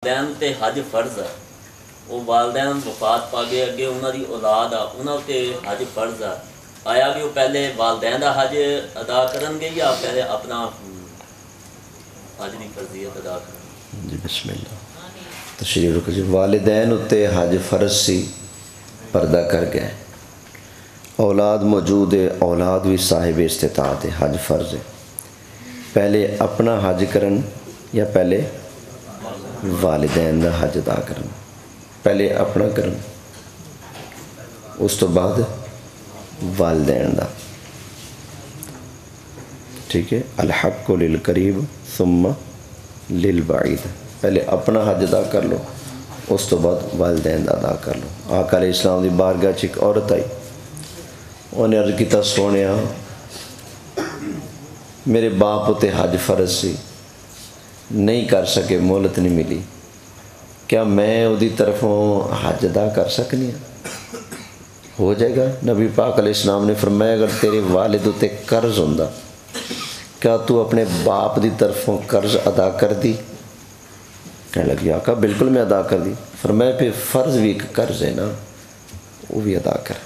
والدین تے حج فرض ہے، وہ والدین وفات پا گئے، اگے انہوں دی اولاد آ انہوں تے حج فرض ہے، آیا کہ وہ پہلے والدین دا حج ادا کرن گے یا پہلے اپنا حج دی فرضیت ادا کرن گے؟ جی بسم اللہ تشریف رکھو جی۔ والدین اتے حج فرض سی پردہ کر گئے، اولاد موجود ہے، اولاد بھی صاحب استطاعت ہے، حج فرض ہے، پہلے اپنا حج کرن یا پہلے والدین دا حج ادا کرن؟ پہلے اپنا کرن، اس تو بعد والدین دا، ٹھیک ہے۔ الحق للقریب ثم للبعید، پہلے اپنا حج ادا کر لو، اس تو بعد والدین دا ادا کر لو۔ آقا علیہ السلام دی بارگاہ چ ایک عورت آئی، انہیں عرض کیتا سونیا میرے باپ تے حج فرض سی، نہیں کر سکے، مہلت نہیں ملی، کیا میں وہ دی طرفوں حج ادا کر سکنی ہوں؟ ہو جائے گا۔ نبی پاک علیہ السلام نے فرمایا اگر تیرے والد تے قرض ہوندا کیا تو اپنے باپ دی طرفوں قرض ادا کر دی؟ کہنے لگی آقا بالکل میں ادا کر دی۔ فرمایا پھر فرض بھی ایک قرض ہے نا، وہ بھی ادا کر۔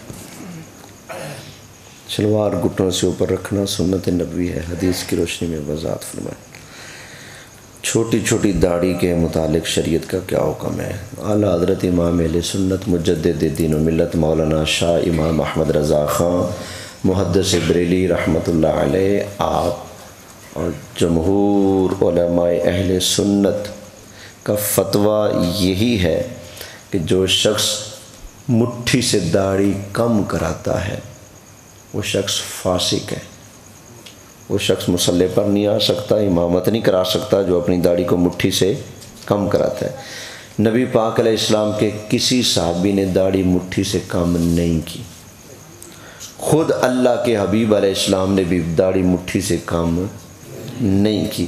شلوار گھٹنوں سے اوپر رکھنا سنت نبوی ہے، حدیث کی روشنی میں وضاحت فرمائے۔ چھوٹی چھوٹی داڑھی کے متعلق شریعت کا کیا حکم ہے؟ اعلیٰ حضرت امام اہل سنت مجدد دین و ملت مولانا شاہ امام احمد رضا خان محدث بریلی رحمۃ اللہ علیہ، آپ اور جمہور علماء اہل سنت کا فتویٰ یہی ہے کہ جو شخص مٹھی سے داڑھی کم کراتا ہے وہ شخص فاسق ہے، وہ شخص مصلی پر نہیں آ سکتا، امامت نہیں کرا سکتا جو اپنی داڑھی کو مٹھی سے کم کراتا ہے۔ نبی پاک علیہ السلام کے کسی صحابی نے داڑھی مٹھی سے کم نہیں کی، خود اللہ کے حبیب علیہ السلام نے بھی داڑھی مٹھی سے کم نہیں کی۔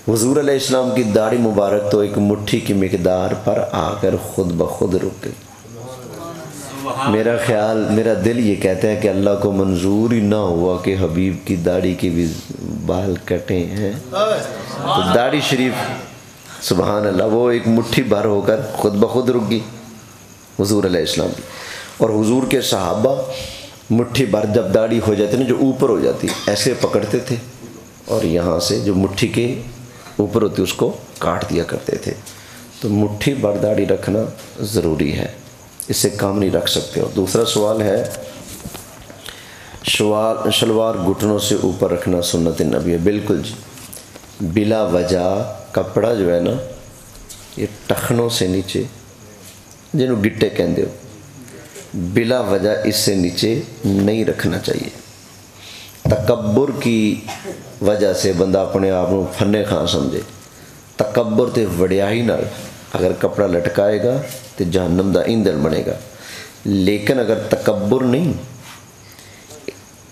حضور علیہ السلام کی داڑھی مبارک تو ایک مٹھی کی مقدار پر آ کر خود بخود رک گئی۔ میرا خیال، میرا دل یہ کہتا ہے کہ اللہ کو منظور ہی نہ ہوا کہ حبیب کی داڑھی کے بھی بال کٹے ہیں، تو داڑھی شریف سبحان اللہ وہ ایک مٹھی بھر ہو کر خود بخود رک گئی حضور علیہ السلام کی۔ اور حضور کے صحابہ مٹھی بھر جب داڑھی ہو جاتی نا، جو اوپر ہو جاتی ایسے پکڑتے تھے اور یہاں سے جو مٹھی کے اوپر ہوتی اس کو کاٹ دیا کرتے تھے۔ تو مٹھی بھر داڑھی رکھنا ضروری ہے، اس سے کام نہیں رکھ سکتے۔ اور دوسرا سوال ہے شلوار گھٹنوں سے اوپر رکھنا سنت نبی ہے؟ بالکل جی، بلا وجہ کپڑا جو ہے نا یہ ٹخنوں سے نیچے، جنہوں گٹے کہندے ہو، بلا وجہ اس سے نیچے نہیں رکھنا چاہیے۔ تکبر کی وجہ سے بندہ اپنے آپ کو فنے خاں سمجھے، تکبر تے وڈیائی نال اگر کپڑا لٹکائے گا تو جہنم دا ایندھن بنے گا، لیکن اگر تکبر نہیں،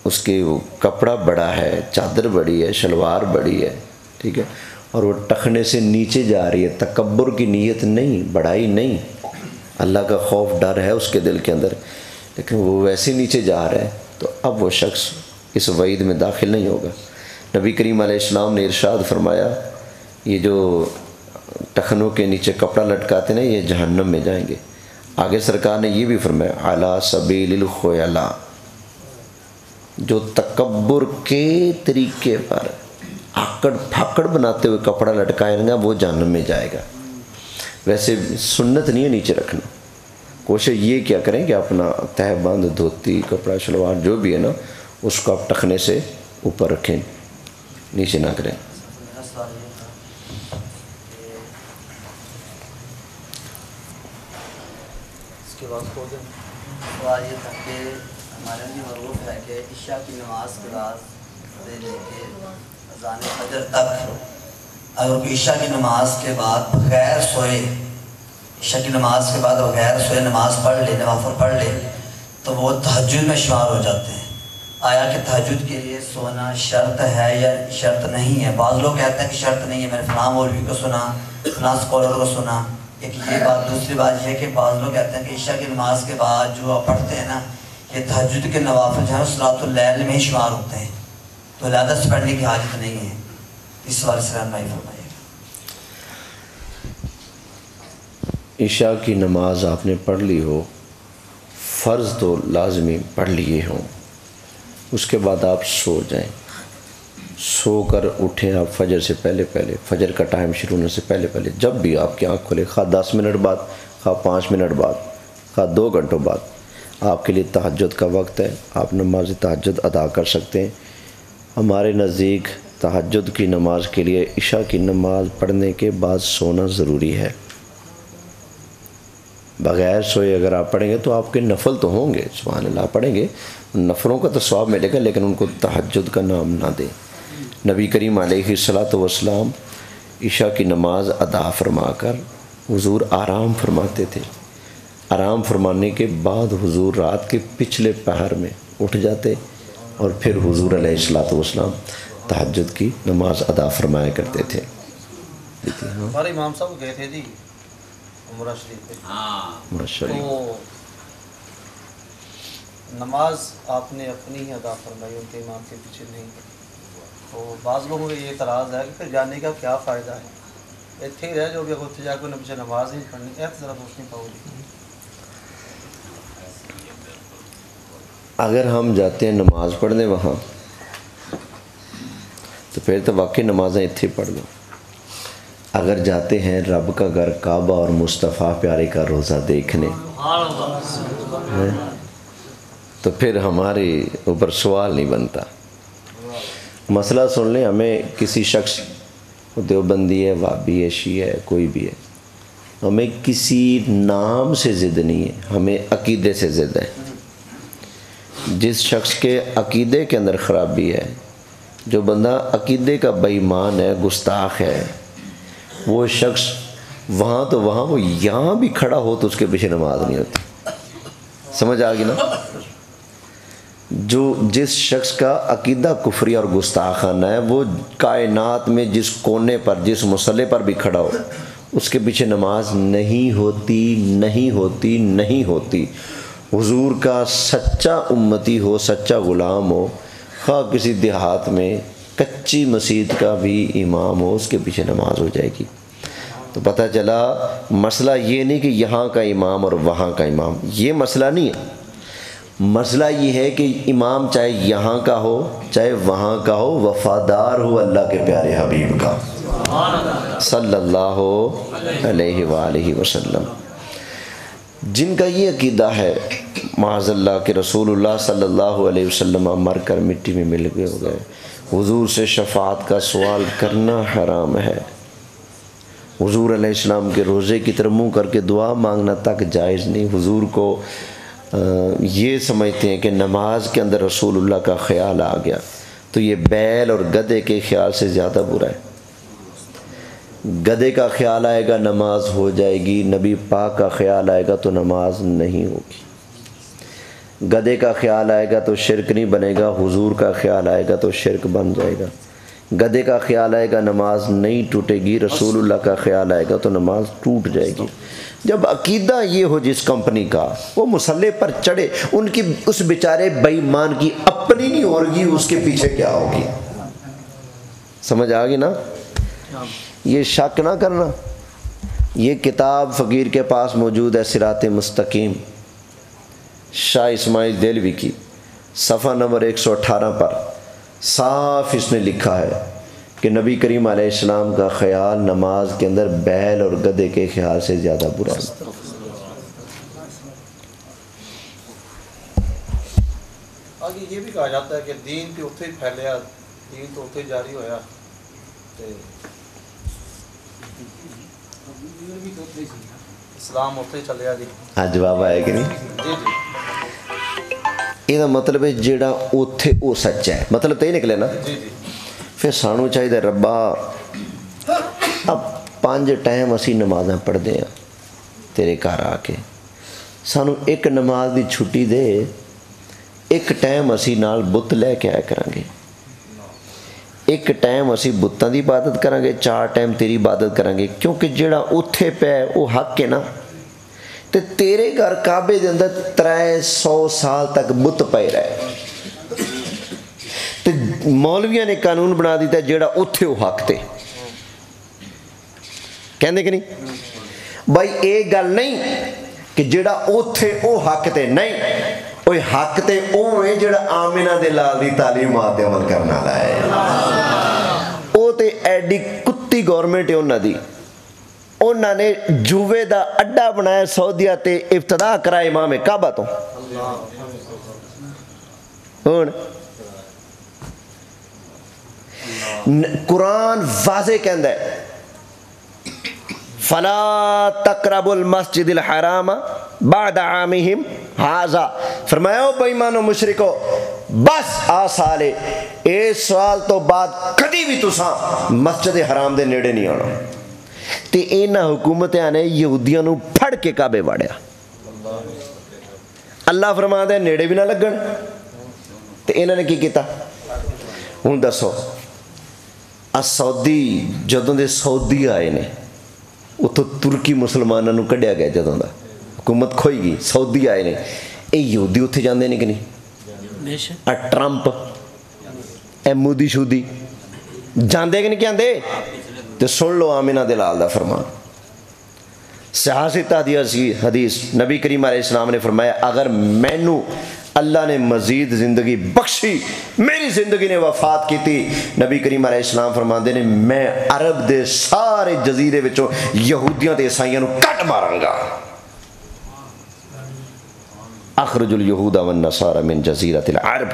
اس کے وہ کپڑا بڑا ہے، چادر بڑی ہے، شلوار بڑی ہے، ٹھیک ہے، اور وہ ٹخنے سے نیچے جا رہی ہے، تکبر کی نیت نہیں، بڑائی نہیں، اللہ کا خوف ڈر ہے اس کے دل کے اندر، لیکن وہ ویسے نیچے جا رہا ہے، تو اب وہ شخص اس وعید میں داخل نہیں ہوگا۔ نبی کریم علیہ السلام نے ارشاد فرمایا یہ جو ٹخنوں کے نیچے کپڑا لٹکاتے ہیں یہ جہنم میں جائیں گے۔ آگے سرکار نے یہ بھی فرمایا علی سبیل الخیلاء، جو تکبر کے طریقے پر آکڑ پھاکڑ بناتے ہوئے کپڑا لٹکائے گا وہ جہنم میں جائے گا۔ ویسے سنت نہیں ہے نیچے رکھنا، کوشش یہ کیا کریں کہ اپنا تہہ بند دھوتی کپڑا شلوار جو بھی ہے نا اس کو آپ ٹخنے سے اوپر رکھیں، نیچے نہ کریں۔ سوال یہ تھا کہ ہمارے لیے معروف ہے کہ عشاء کی نماز کے بعد سے لے کے اذان فجر تک اگر کوئی عشاء کی نماز کے بعد بغیر سوئے، عشاء کی نماز کے بعد بغیر سوئے نماز پڑھ لے، نوافل پڑھ لے، تو وہ تہجد میں شمار ہو جاتے ہیں۔ آیا کہ تہجد کے لیے سونا شرط ہے یا شرط نہیں ہے؟ بعض لوگ کہتے ہیں کہ شرط نہیں ہے، میں نے فلاں مولوی کو سنا، فلاں اسکالر کو سنا، ایک یہ بات۔ دوسری بات یہ ہے کہ بعض لوگ کہتے ہیں کہ عشاء کی نماز کے بعد جو آپ پڑھتے ہیں نا یہ تہجد کے نوافل جو ہیں صلاۃ اللیل میں ہی شمار ہوتے ہیں، تو علیحدہ سے پڑھنے کی حاجت نہیں ہے۔ اس سوال سے رہنمائی فرمائیے گا۔ عشاء کی نماز آپ نے پڑھ لی ہو، فرض تو لازمی پڑھ لیے ہوں، اس کے بعد آپ سو جائیں، سو کر اٹھیں آپ فجر سے پہلے پہلے، فجر کا ٹائم شروع ہونے سے پہلے پہلے، جب بھی آپ کی آنکھ کھلے، خواہ 10 منٹ بعد، خواہ 5 منٹ بعد، خواہ 2 گھنٹوں بعد، آپ کے لیے تہجد کا وقت ہے، آپ نماز تہجد ادا کر سکتے ہیں۔ ہمارے نزدیک تہجد کی نماز کے لیے عشاء کی نماز پڑھنے کے بعد سونا ضروری ہے۔ بغیر سوئے اگر آپ پڑھیں گے تو آپ کے نفل تو ہوں گے، سبحان اللہ پڑھیں گے، نفلوں کا تو ثواب ملے گا، لیکن ان کو تہجد کا نام نہ دیں۔ نبی کریم علیہ الصلاۃ والسلام عشاء کی نماز ادا فرما کر حضور آرام فرماتے تھے، آرام فرمانے کے بعد حضور رات کے پچھلے پہر میں اٹھ جاتے اور پھر حضور علیہ الصلاۃ والسلام تہجد کی نماز ادا فرمایا کرتے تھے۔ ہمارے امام صاحب گئے تھے جی عمرہ شریف پہ، ماشاء اللہ، تو نماز آپ نے اپنی ہی ادا فرمائی، ان کے امام کے پیچھے نہیں۔ تو بعض لوگوں کو یہ اعتراض ہے کہ پھر جانے کا کیا فائدہ ہے، اتنے ہی رہ جو کہ اتنے جا کے انہیں پیچھے نماز نہیں پڑھنی، ایسا ذرا سوچ نہیں پاؤ گی۔ اگر ہم جاتے ہیں نماز پڑھنے وہاں تو پھر تو واقعی نمازیں اتنے پڑھ لو۔ اگر جاتے ہیں رب کا گھر کعبہ اور مصطفیٰ پیارے کا روزہ دیکھنے تو پھر ہمارے اوپر سوال نہیں بنتا۔ مسئلہ سن لیں، ہمیں کسی شخص، دیوبندی ہے، وہابی ہے، شیعہ ہے، کوئی بھی ہے، ہمیں کسی نام سے ضد نہیں ہے، ہمیں عقیدے سے ضد ہے۔ جس شخص کے عقیدے کے اندر خرابی ہے، جو بندہ عقیدے کا بے ایمان ہے، گستاخ ہے، وہ شخص وہاں تو وہاں، وہ یہاں بھی کھڑا ہو تو اس کے پیچھے نماز نہیں ہوتی۔ سمجھ آ گئی نا؟ جس شخص کا عقیدہ کفری اور گستاخانہ ہے، وہ کائنات میں جس کونے پر، جس مصلے پر بھی کھڑا ہو، اس کے پیچھے نماز نہیں ہوتی، نہیں ہوتی، نہیں ہوتی۔ حضور کا سچا امتی ہو، سچا غلام ہو، خواہ کسی دیہات میں کچی مسجد کا بھی امام ہو، اس کے پیچھے نماز ہو جائے گی۔ تو پتہ چلا مسئلہ یہ نہیں کہ یہاں کا امام اور وہاں کا امام، یہ مسئلہ نہیں ہے۔ مسئلہ یہ ہے کہ امام چاہے یہاں کا ہو چاہے وہاں کا ہو، وفادار ہو اللہ کے پیارے حبیب کا صلی اللہ علیہ وآلہ وسلم۔ جن کا یہ عقیدہ ہے معاذ اللہ کہ رسول اللہ صلی اللہ علیہ وسلم مر کر مٹی میں مل گئے ہو گئے، حضور سے شفاعت کا سوال کرنا حرام ہے، حضور علیہ السلام کے روزے کی طرف منہ کر کے دعا مانگنا تک جائز نہیں۔ حضور کو یہ سمجھتے ہیں کہ نماز کے اندر رسول اللہ کا خیال آ گیا تو یہ بیل اور گدھے کے خیال سے زیادہ برا ہے۔ گدھے کا خیال آئے گا نماز ہو جائے گی، نبی پاک کا خیال آئے گا تو نماز نہیں ہوگی۔ گدھے کا خیال آئے گا تو شرک نہیں بنے گا، حضور کا خیال آئے گا تو شرک بن جائے گا۔ گدھے کا خیال آئے گا نماز نہیں ٹوٹے گی، رسول اللہ کا خیال آئے گا تو نماز ٹوٹ جائے گی۔ جب عقیدہ یہ ہو جس کمپنی کا، وہ مصلے پر چڑھے، ان کی اس بیچارے بے ایمان کی اپنی نہیں ہوگی، اس کے پیچھے کیا ہوگی؟ سمجھ آ گئی نا؟ یہ شک نہ کرنا۔ یہ کتاب فقیر کے پاس موجود ہے، صراط مستقیم، شاہ اسماعیل دہلوی کی، صفحہ نمبر 118 پر صاف اس نے لکھا ہے کہ نبی کریم علیہ السلام کا خیال نماز کے اندر بیل اور گدھے کے خیال سے زیادہ برا ہے۔ آگے یہ بھی کہا جاتا ہے کہ دین تو اتنے ہی پھیلیا، دین تو اتنے جاری ہویا، اسلام اتنے ہی چلیا جی۔ ہاں جواب آیا کہ نہیں؟ جی جی، یہ مطلب ہے جیڑا اوتھے او سچا ہے، مطلب تو یہ نکلے نا۔ جی جی، پھر سانو چاہیے ربا اب 5 ٹائم اسی نمازیں پڑھ دیں تیرے گھر آ کے، سانو ایک نماز دی چھٹی دے، ایک ٹائم اسی نال بت لے کے آیا کریں گے، ایک ٹائم اسی بتاں دی عبادت کریں گے، 4 ٹائم تیری عبادت کریں گے، کیونکہ جیڑا اوتھے پہ وہ حق ہے نا۔ تے تیرے گھر کعبے دے اندر 300 سال تک بت پے رہے، تے مولویاں نے قانون بنا دیتا ہے جیڑا اوتھے وہ حق تے، کہندے کہ نہیں؟ بھائی یہ گل نہیں کہ جڑا اوتھے او حق تے نہیں، وہ حق تے او ہے جڑا آمنہ دے لال دی تعلیمات تے عمل کرنا لائے. او تے ایڈی کتی گورنمنٹ ہے انہاں دی، انہاں نے جوے دا اڈا بنایا سعودیہ تے افتتاح کرائے امام کعبہ تو. ہن قرآن واضح کہندا ہے فلا تقربوا المسجد الحرام بعد عامہم ھذا، فرمایا او بے ایمانو مشرکو بس آ سالے اس سال تو بعد کدی بھی تساں مسجد حرام دے نیڑے نہیں آنا. تے انہاں حکومتاں نے یہودیاں نو پھڑ کے کعبے واڑیا. اللہ فرماتا ہے نیڑے بھی نہ لگن، تے انہاں نے کی کیتا؟ ہن دسو سعودی جدوں دے سعودی آئے نے اتوں ترکی مسلمانوں نو کڈیا گیا، جدوں دا حکومت کھوئی گئی سعودی آئے نے، اے یہودی اتنے جاندے نے کہ نہیں؟ ٹرمپ اے مودی شودی جاندے کہ نہیں جاندے؟ تو سن لو آمنہ دلال دا فرمان. سیاست حدیث نبی کریم علیہ السلام نے فرمایا اگر مینو اللہ نے مزید زندگی بخشی، میری زندگی نے وفات کی تھی، نبی کریم علیہ السلام فرماندے نے میں عرب دے سارے جزیرے وچوں یہودیاں تے عیسائیاں نو کٹ ماراں گا. اخرج الیہود والنصارى من جزیرۃ العرب،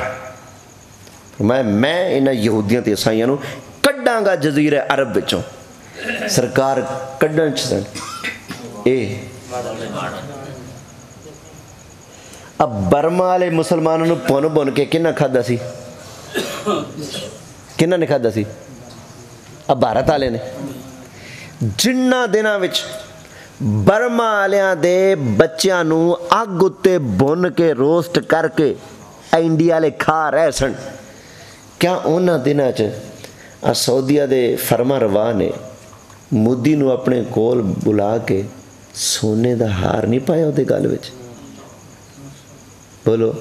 فرمایا میں انہاں یہودیاں تے عیسائیاں نو کڈاں گا جزیرے عرب وچوں. سرکار کڈن چ سن اے اب برما والے مسلمانوں نے پن بن کے کنہ کھادا سی؟ کنہ نے کھادا سی؟ اب بھارت والے نے. جنہ دناں وچ برما والیاں دے بچیاں نو اگ اتے بن کے روسٹ کر کے انڈیا والے کھا رہے سن، کیا انہاں دناں چ سعودیہ دے فرما روا نے مودی نو اپنے کول بلا کے سونے دا ہار نہیں پایا وہ گل وچ؟ بولو.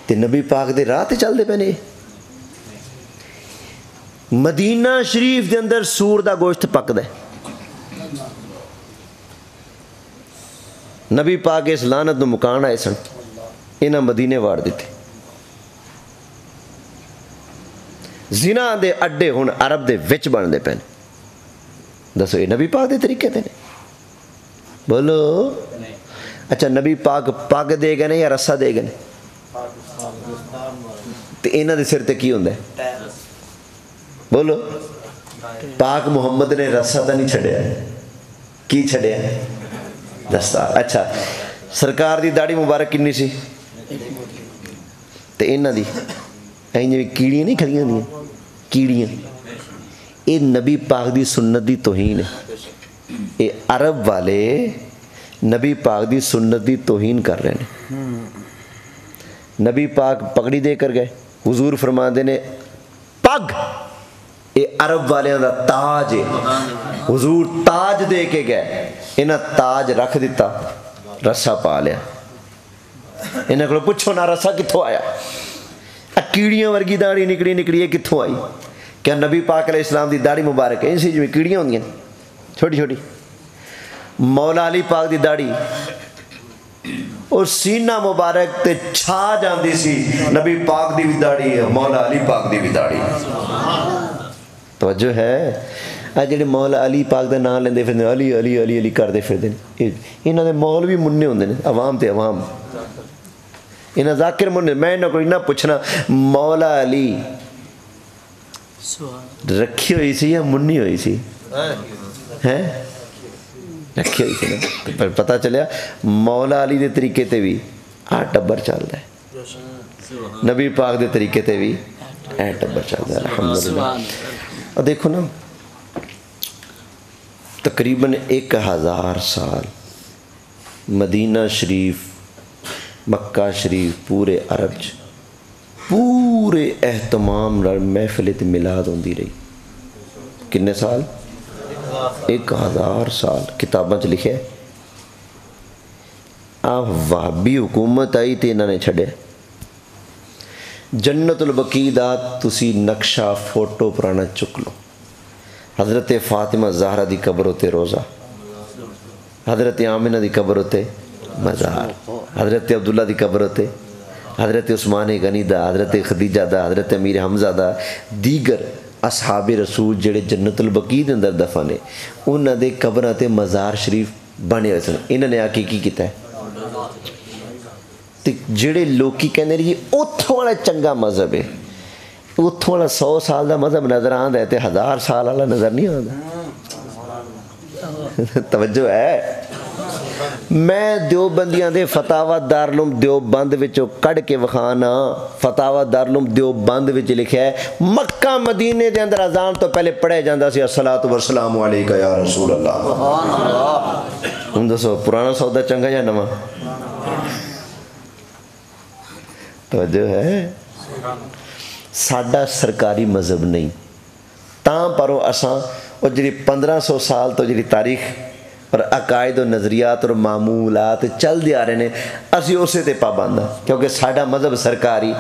تے نبی پاک دے راہ تے چل دے پے نے. مدینہ شریف دے اندر سور دا گوشت پکدا ہے. نبی پاک اس لعنت نو مکان آئے سن، انہاں مدینے واڑ دیتے. زنا دے اڈے ہن عرب دے وچ بن دے پے. دسو یہ نبی پاک دے طریقے تے نے؟ بولو. اچھا نبی پاک پگ دے گئے یا رسا دے گئے؟ تے انہاں دے سر تے کی ہوندا ہے؟ بولو. پاک محمد نے رسا تا نہیں چھڑیا، کی چھڑیا؟ دستار. اچھا سرکار دی داڑھی مبارک کنی سی؟ تے انہاں دی این جی کیڑیاں نہیں کھڑیاں ہوندیاں کیڑیاں، اے نبی پاک دی سنت دی توہین ہے. اے عرب والے نبی پاک دی سنت دی توہین کر رہے ہیں. نبی پاک پگڑی دے کر گئے، حضور فرماندے نے پگ اے عرب والیاں دا تاج ہے، حضور تاج دے کے گئے، انہاں تاج رکھ دیتا، رسا پا لیا. انہاں کو پوچھو نا رسا کتھوں آیا؟ کیڑیاں ورگی داڑھی نکڑی نکڑی ہے کتھوں آئی؟ کیا نبی پاک علیہ السلام دی داڑھی مبارک ہے اسی جو کیڑیاں ہوندیاں چھوٹی چھوٹی؟ مولا علی پاک دی داڑھی اور سینہ مبارک تے چھا جاندی سی، نبی پاک دی بھی داڑھی ہے، مولا علی پاک دی بھی داڑھی. توجہ ہے؟ جڑے مولا علی پاک دا نام لیندے پھردے علی علی علی علی کردے پھردے انہاں دے مولوی مننے ہوندے نے، عوام تے عوام. انہاں ذاکر مننے. میں انہاں کو نہ پوچھنا مولا علی رکھی ہوئی سی یا منی ہوئی سی؟ ہیں رکھی ہوئی سی نا. پر پتہ چلیا مولا علی دے طریقے تے بھی ٹبر چلدا ہے، نبی پاک دے طریقے تے بھی ٹبر چلدا ہے. الحمدللہ. اور دیکھو نا تقریباً 1000 سال مدینہ شریف مکہ شریف پورے عرب چ پورے اہتمام محفل میلاد ہوندی رہی. کنے سال؟ 1000 سال. کتاباں چ لکھے وہابی حکومت آئی تے انہاں نے چھڑے. جنت البقیع دا تسی نقشہ فوٹو پرانا چک لو، حضرت فاطمہ زہرا دی قبر ہوتے روزہ، حضرت آمنہ دی قبر ہوتے مزار، حضرت عبداللہ دی قبر ہوتے، حضرت عثمان غنی دا، حضرت خدیجہ دا، حضرت امیر حمزہ دا، دیگر اصحاب رسول جڑے جنت البقیع دے اندر دفن نے انہاں دے قبراں تے مزار شریف بنے ہوئے سن۔ انہاں نے آ کے کی کیتا ہے تے جڑے لوکی کہنے رہی اتھوں والا چنگا مذہب ہے، اتھوں والا 100 سال دا مذہب نظر آندا ہے تے 1000 سال والا نظر نہیں آندا۔ توجہ ہے؟ میں دیوبندیاں دے فتاوی دارالعلوم دیوبند وچوں کڈ کے وکھانا، فتاوی دارالعلوم دیوبند وچ لکھیا ہے مکہ مدینے دے اندر اذان تو پہلے پڑھیا جاندا سی الصلاۃ والسلام علیکہ یا رسول اللہ۔ سبحان اللہ۔ ہن دسو پرانا سودا چنگا یا نواں؟ توجہ ہے؟ ساڈا سرکاری مذہب نہیں، تاں پرو اساں وہ جی 1500 سال تو جی تاریخ اور عقائد و نظریات اور معمولات چل دے آ رہے ہیں، اسی اسے تے پابند ہیں کیونکہ ساڈا مذہب سرکاری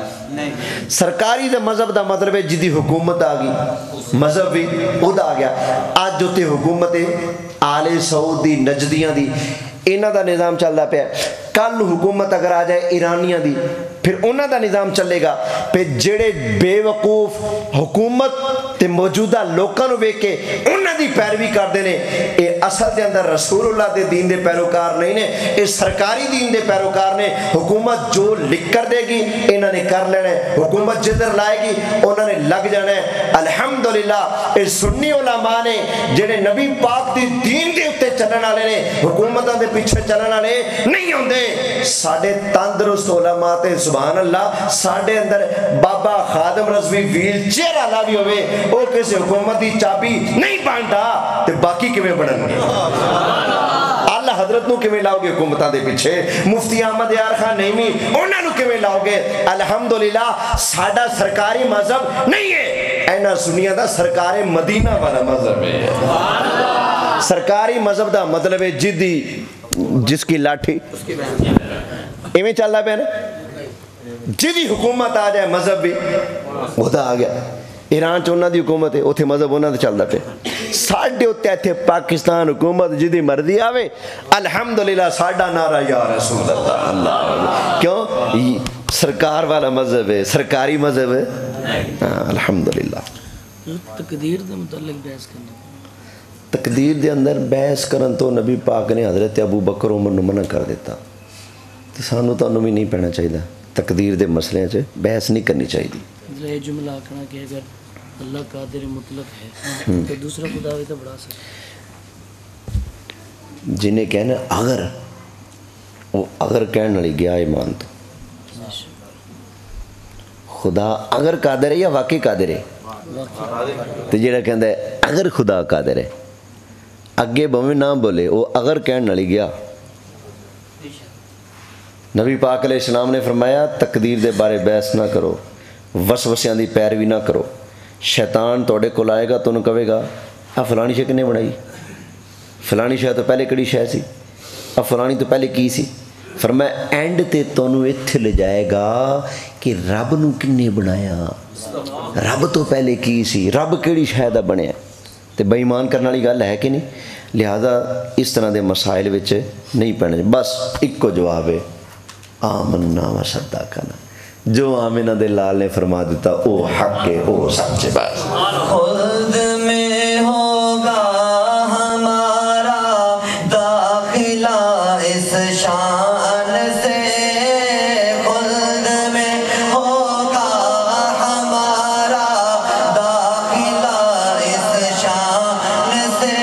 سرکاری دا مذہب دا مطلب ہے جدی حکومت آ گئی مذہب بھی خود آ گیا۔ آج جو تے حکومت آل سعود دی نجدیاں دی انہاں دا نظام چلدا پیا، کل حکومت اگر آ جائے ایرانیاں دی پھر انہاں دا نظام چلے گا، پھر جڑے بے وقوف حکومت تے موجودہ لوکاں نو ویکھ کے انہاں دی پیروی کردے نے، اے اصل دے اندر رسول اللہ دے دین دے پیروکار نہیں نے، اے سرکاری دین دے پیروکار نے۔ حکومت جو لکھ کر دے گی انہاں نے کر لینا ہے، حکومت جدھر لائے گی انہاں نے لگ جانا ہے۔ الحمدللہ اے سنی علماء نے جڑے نبی پاک دی دین دے اوتے چلن والے نے، حکومتاں دے پیچھے چلن والے نہیں ہوندے۔ ساڈے تندرست علماء تے سبحان اللہ ساڈے اندر بابا خادم رضوی ویل چیئر والا بھی ہوئے وہ کسی حکومت دی چابی نہیں بانٹا تے باقی کیویں بنن گے؟ اللہ حضرت نو کیویں لاؤ گے حکومتاں دے پیچھے؟ مفتی احمد یار خان نعیمی انہاں نو کیویں لاؤ گے؟ الحمدللہ ساڈا سرکاری مذہب نہیں ہے، اینا سنیاں دا سرکار مدینہ والا مذہب ہے۔ سرکاری مذہب دا مطلب ہے جدی جس کی لاٹھی ایویں چلدا پیا نا، جدی حکومت آ جائے مذہب بھی وہدا آ گیا۔ ایران چ انہاں دی حکومت ہے، اوتھے مذہب انہاں دا چلدا پیا۔ ساڈے اوتے ایتھے پاکستان حکومت جدی مرضی آوے الحمدللہ ساڈا نعرہ یا رسول اللہ اللہ، کیوں؟ سرکار والا مذہب ہے، سرکاری مذہب ہے۔ الحمدللہ تقدیر دے متعلق بحث کرنا، تقدیر دے اندر بحث کرن تو نبی پاک نے حضرت ابو بکر عمر نو منع کر دیتا، تو سانو تو بھی نہیں پڑھنا چاہیے، تقدیر دے مسئلے سے بحث نہیں کرنی چاہیے۔ یہ جملہ آکھنا کہ اگر اللہ قادر مطلق ہے تو دوسرا خدا بھی تو بڑھا سکتا، جنہیں کہنا اگر وہ اگر کہنے والی گیا ایمان تو خدا اگر قادر ہے یا واقعی قادر ہے؟ تو جڑا کہندا ہے اگر خدا قادر ہے اگے بویں نہ بولے وہ اگر کہنے والی گیا۔ نبی پاک علیہ السلام نے فرمایا تقدیر دے بارے بحث نہ کرو، وسوسیاں دی پیروی نہ کرو۔ شیطان توڑے کول آئے گا تو انہوں کہے گا آ فلانی شے کنے بنائی، فلانی شے تو پہلے کڑی شے سی، اب فلانی تو پہلے کی سی؟ فرمایا اینڈ تے تونوں ایتھے لے جائے گا کہ رب نو کنے بنایا، رب تو پہلے کی سی، رب کیڑی شے دا بنیا؟ تے بے ایمان کرنے والی گل ہے کہ نہیں؟ لہذا اس طرح دے مسائل وچ نہیں پڑھنے۔ بس ایک کو جواب ہے آمنا و صدقنا، جو آمنہ دے لال نے فرما دیتا او حق ہے، او سچ ہے۔ بس خلد میں ہوگا ہمارا داخلہ اس شان سے، خلد میں ہوگا ہمارا داخلہ اس شان سے،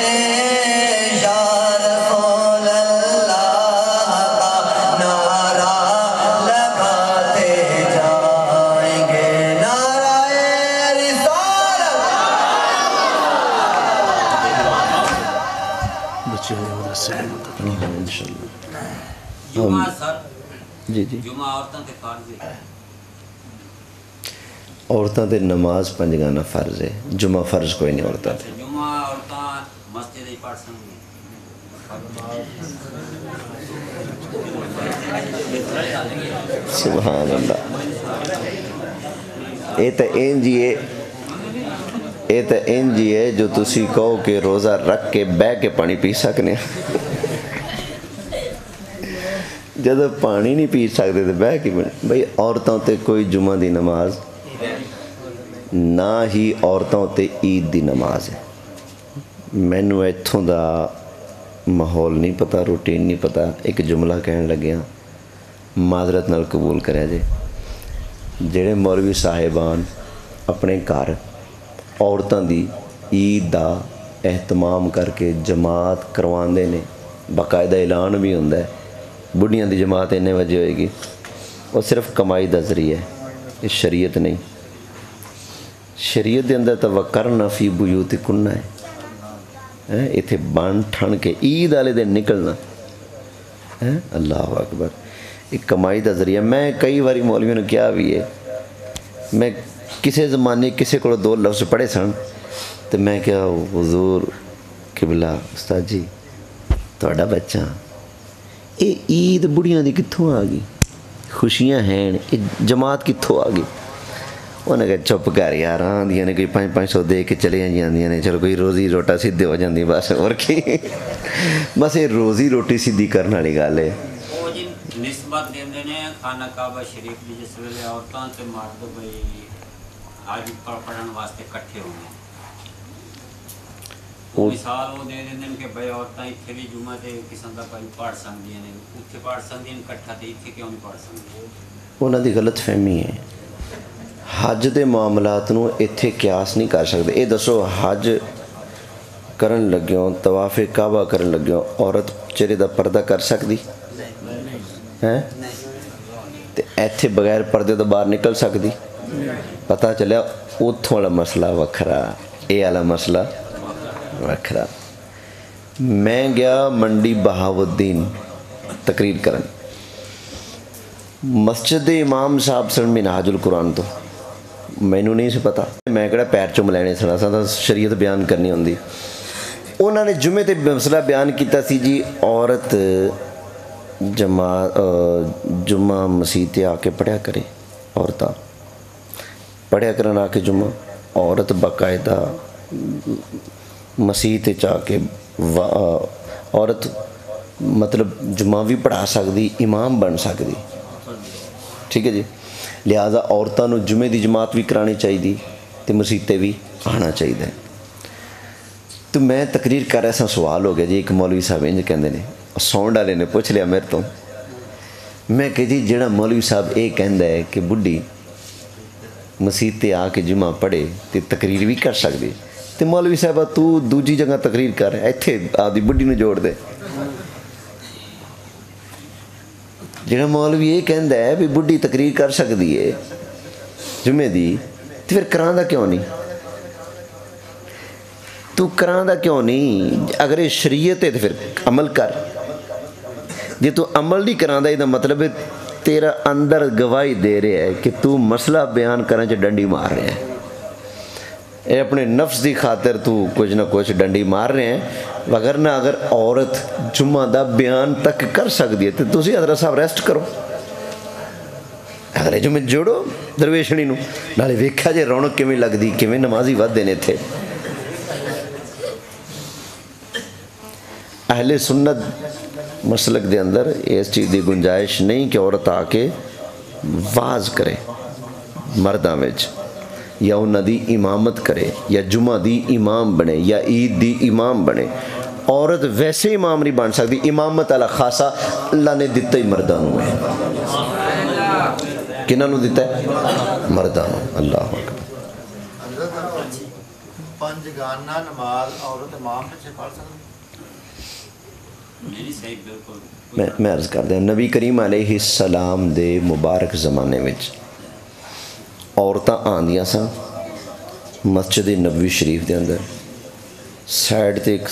یا رسول اللہ کا نعرہ لگاتے جائیں گے، نعرہ رسالت۔ بچے ہوئے مدرسے انشاءاللہ۔ جمعہ سر جی جی جمعہ عورتوں کے فرض ہے، عورتوں تے نماز پنجگانہ فرض ہے، جمعہ فرض کوئی نہیں عورتوں تے۔ جمعہ عورتاں مسجد ہی پڑھ سکتی سبحان اللہ۔ اے تے این جی یہ تو انج ہی ہے جو تسی کہو کہ روزہ رکھ کے بہ کے پانی پی سکنے جب پانی نہیں پی سکتے تو بہ کے بھائی عورتوں تے کوئی جمعہ دی نماز نہ ہی عورتوں تے عید دی نماز ہے مینوں ایتھوں دا ماحول نہیں پتہ روٹین نہیں پتہ ایک جملہ کہن لگیا معذرت نال قبول کرے جے جڑے مولوی صاحبان اپنے گھر عورتوں دی عید دا اہتمام کر کے جماعت کرواندے نے باقاعدہ اعلان بھی ہوندا ہے بڑھیاں دی جماعت اننے وجہ ہوئے گی وہ صرف کمائی دا ذریعہ ہے یہ شریعت نہیں شریعت دے اندر توکرنا فی بیوتکن ہے اتنے بن ٹھن کے عید والے دن نکلنا اللہ اکبر ایک کمائی دا ذریعہ میں کئی باری مولویوں نے کیا بھی ہے میں کسی زمانے کسی کو 2 لفظ پڑھے سن تو میں کیا حضور قبلہ استاد جی تہاڈا بچہ یہ عید بڑھیاں دی کتھوں آ گئی خوشیاں ہیں یہ جماعت کتھوں آ گئی انہیں کہا چپ کر یار آدھیاں نے کوئی 500 دے کے چلے جاندیاں نے چلو کوئی روزی روٹا سیدھے ہو جاندی بس اور کی بس یہ روزی روٹی سیدھی کرنے والی گل ہے وہ جی نسبت دیندے نے خانہ کعبہ شریف دی جس ویلے عورتاں تے مرد بھئی حج پڑھن واسطے اکٹھے ہونے وہ مثال وہ دے دیندے کہ بھئی عورتاں اتھے بھی جمعہ تے قسم دا کوئی پڑھ سکدیاں نے اتھے پڑھ سکدیاں اکٹھا تے اتھے کیوں نہیں پڑھ سکدیاں انہاں دی غلط فہمی ہے حج دے معاملات نو اتھے قیاس نہیں کر سکتے یہ دسو حج کرن لگیوں طواف کعبہ کرن لگیوں عورت چہرے دا پردہ کر سکتی ہیں تے ایتھے بغیر پردے تو باہر نکل سکتی پتہ چلیا اتھوں والا مسئلہ وکھرا یہ والا مسئلہ وکھرا میں گیا منڈی بہاؤالدین تقریر کرن مسجد امام صاحب سن منہاج القرآن تو مینوں نہیں سی پتا میں کہڑا پیر چوم لینے سنا سا شریعت بیان کرنی ہوندی انہوں نے جمعے تے مسئلہ بیان کیتا سی جی عورت جمعہ مسیح تے آ کے پڑھیا کرے عورتاں پڑھیا کرن آ کے جمعہ عورت باقاعدہ مسیح تے جا کے عورت مطلب جمعہ بھی پڑھا سکتی امام بن سکتی ٹھیک ہے جی لہٰذا عورتوں نے جمعے دی جماعت بھی کرانی چاہیے تو مسیطے بھی آنا چاہیے تو میں تقریر کر رہا سا سوال ہو گیا جی ایک مولوی صاحب انج کہندے نے ساؤنڈ والے نے پوچھ لیا میرے تو میں کہ جی جڑا مولوی صاحب یہ کہندا ہے کہ بڈھی مسیطے آ کے جمعہ پڑھے تو تقریر بھی کر سکتی تو مولوی صاحبہ تو دوجی جگہ تقریر کر ایتھے آدھی بڈھی نو جوڑ دے جڑا مولوی یہ کہندا ہے بھی بڈھی تقریر کر سکتی ہے جمعے دی تو پھر کراندا کیوں نہیں تو کراندا کیوں نہیں اگر یہ شریعت ہے تو پھر عمل کر جی تو عمل نہیں کراندا یہ مطلب ہے تیرا اندر گواہی دے رہا ہے کہ تو مسئلہ بیان کرنے چ ڈنڈی مار رہے ہیں اے اپنے نفس دی خاطر تو کچھ نہ کچھ ڈنڈی مار رہے ہیں وگرنہ اگر عورت جمعہ دا بیان تک کر سکتی ہے تو تسی حضرت صاحب ریسٹ کرو اگر جمعہ جوڑو درویشنی نو نالے ویکھا جے رونق کیویں لگدی کیویں نمازی ودے نے تھے اہل سنت مسلک دے اندر اس چیز دی گنجائش نہیں کہ عورت آ کے واز کرے مرداں وچ یا انہاں دی امامت کرے یا جمعہ دی امام بنے یا عید دی امام بنے عورت ویسے امام نہیں بن سکتی امامت والا خاصا اللہ نے دیتا ہی مرداں نوں ہے کنہاں نوں دیتا ہے مرداں نوں اللہ اکبر پنج گانا نماز عورت امام پیچھے پڑھ سکتی نہیں صحیح بالکل میں عرض کر دیا نبی کریم علیہ السلام دے مبارک زمانے وچ عورتاں آندیاں سن مسجد نبوی شریف دے اندر سائڈ تے ایک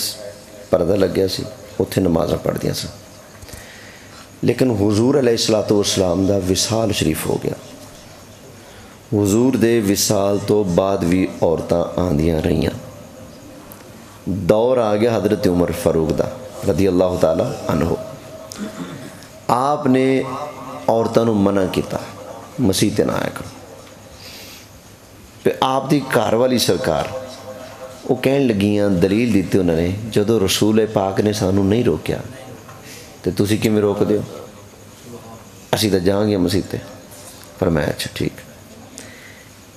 پردہ لگیا سی اتھے نمازاں پڑھدیاں سن لیکن حضور علیہ الصلوۃ والسلام دا وصال شریف ہو گیا حضور دے وصال تو بعد بھی عورتاں آندیاں رہیاں دور آ گیا حضرت عمر فاروق دا رضی اللہ تعالی عنہ آپ نے عورتوں منع کیتا مسیح تے نہ آیا کرو پھر آپ دی گھر والی سرکار وہ کہن لگیاں دلیل دیتی انہوں نے جدو رسول پاک نے سانو نہیں روکیا تو تسی کیویں روک دیو اسی تو جاؤں گے مسیح تے فرمایا اچھا ٹھیک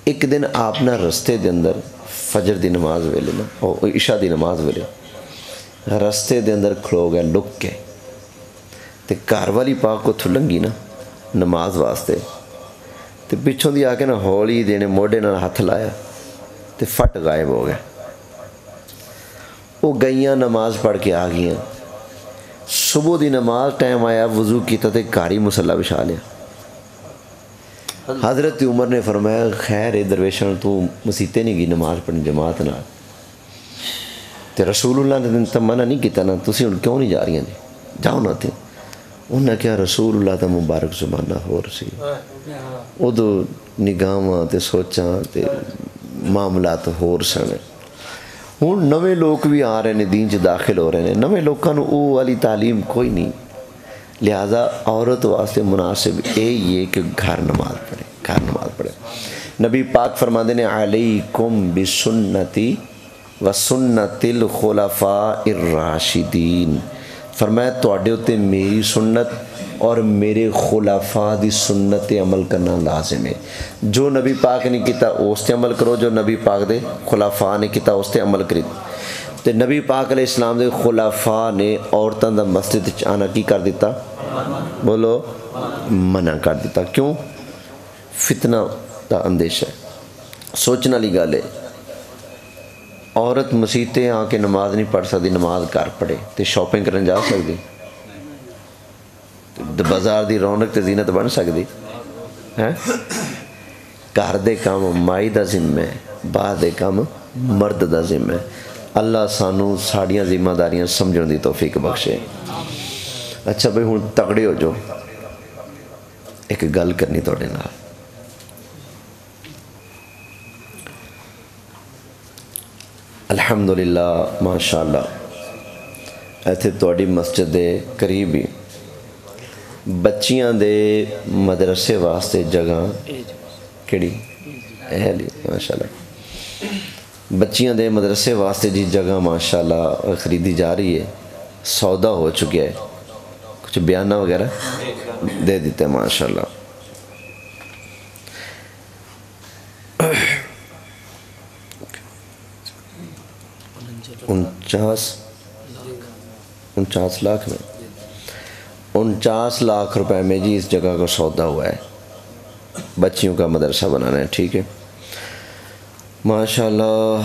ایک دن آپ نہ رستے دے اندر فجر دی نماز ویلے نا اور عشاء دی نماز ویلے رستے دے اندر کھلو گئے لک کے تے گھر والی پاک کو تھو لنگی نا نماز واسطے تے پچھوں دی آ کے نا ہولی دینے موڈے نال ہاتھ لایا تے فٹ غائب ہو گئے وہ گئیاں نماز پڑھ کے آ گئیاں صبح دی نماز ٹائم آیا وضو کیتا تے گھاری مصلی بچھا لیا حضرت عمر نے فرمایا خیر اے درویشن تو مسیتے نہیں گئی نماز پڑھنے جماعت نال تے رسول اللہ نے تو منع نہیں کیتا نا تسی ہن کیوں نہیں جا رہی ہیں جاؤ نہ تے انہوں نے کہا رسول اللہ دا مبارک زمانہ ہو رسی ادو نگاہاں تے سوچاں تے معاملات ہور سن ہوں نویں لوگ بھی آ رہے ہیں دین چ داخل ہو رہے ہیں نویں لوگوں کو وہ والی تعلیم کوئی نہیں لہذا عورت واسطے مناسب یہ کہ گھر نماز پڑھے نبی پاک فرماتے ہیں علیکم بسنتی و سنت الخلفاء الراشدین فرمایا تواڈے اتے میری سنت اور میرے خلفاء دی سنت عمل کرنا لازم ہے جو نبی پاک نے کیتا اس تے عمل کرو جو نبی پاک دے خلفاء نے کیتا اس تے عمل کرو تے نبی پاک علیہ السلام دے خلفاء نے عورتاں دا مسجد وچ آنا کی کر دیتا بولو منع کر دیتا کیوں فتنہ دا اندیشہ ہے سوچنے والی گل ہے عورت مسیتے آ کے نماز نہیں پڑھ سکتی نماز گھر پڑھے تے شاپنگ کرن جا سکتی بازار دی رونق تے زینت بن سکتی ہے گھر دے کام مائی دا ذمہ ہے باہر دے کام مرد دا ذمہ ہے اللہ سانو ساڑیاں ذمہ داریاں سمجھن دی توفیق بخشے اچھا بھئی ہوں تگڑے ہو جو ایک گل کرنی توڑے نال الحمدللہ ماشاءاللہ ایتھے توڑی مسجد دے قریب ہی بچیاں دے مدرسے واسطے جگہ کیڑی اہلی ماشاءاللہ بچیاں دے مدرسے واسطے جی جگہ ماشاءاللہ خریدی جا رہی ہے سودا ہو چکا ہے کچھ بیانہ وغیرہ دے دیتے ہیں ماشاءاللہ 49 لاکھ میں 49 لاکھ روپے میں جی اس جگہ کو سودا ہوا ہے بچیوں کا مدرسہ بنانا ہے ٹھیک ہے ماشاءاللہ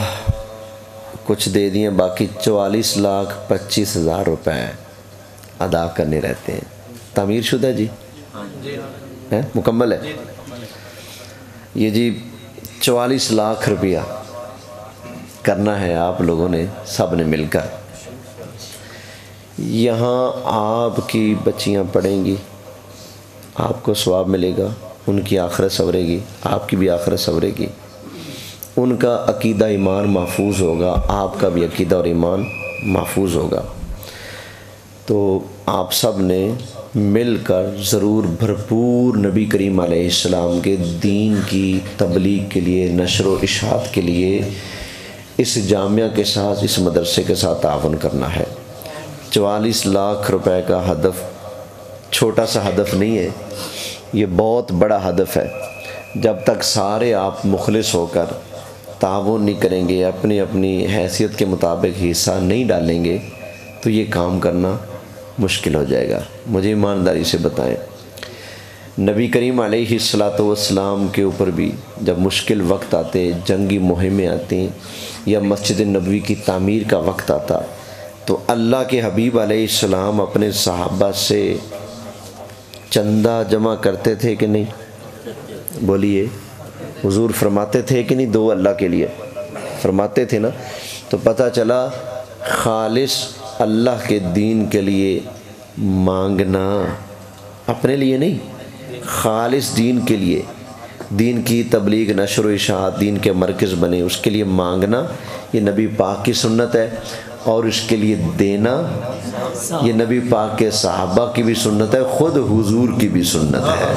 کچھ دے دیے باقی 44,25,000 روپے ادا کرنے رہتے ہیں تعمیر شدہ جی ہے مکمل ہے یہ جی 44 لاکھ روپیہ کرنا ہے آپ لوگوں نے سب نے مل کر یہاں آپ کی بچیاں پڑھیں گی آپ کو ثواب ملے گا ان کی آخرت سنورے گی آپ کی بھی آخرت سنورے گی ان کا عقیدہ ایمان محفوظ ہوگا آپ کا بھی عقیدہ اور ایمان محفوظ ہوگا تو آپ سب نے مل کر ضرور بھرپور نبی کریم علیہ السلام کے دین کی تبلیغ کے لیے نشر و اشاعت کے لیے اس جامعہ کے ساتھ اس مدرسے کے ساتھ تعاون کرنا ہے 44 لاکھ روپے کا ہدف چھوٹا سا ہدف نہیں ہے یہ بہت بڑا ہدف ہے جب تک سارے آپ مخلص ہو کر تعاون نہیں کریں گے اپنی اپنی حیثیت کے مطابق حصہ نہیں ڈالیں گے تو یہ کام کرنا مشکل ہو جائے گا مجھے ایمانداری سے بتائیں نبی کریم علیہ السلام کے اوپر بھی جب مشکل وقت آتے جنگی مہمیں آتی یا مسجد نبوی کی تعمیر کا وقت آتا تو اللہ کے حبیب علیہ السلام اپنے صحابہ سے چندہ جمع کرتے تھے کہ نہیں بولیے حضور فرماتے تھے کہ نہیں دو اللہ کے لیے فرماتے تھے نا تو پتہ چلا خالص اللہ کے دین کے لیے مانگنا اپنے لیے نہیں خالص دین کے لیے دین کی تبلیغ نشر و اشاعت دین کے مرکز بنے اس کے لیے مانگنا یہ نبی پاک کی سنت ہے اور اس کے لیے دینا یہ نبی پاک کے صحابہ کی بھی سنت ہے خود حضور کی بھی سنت ہے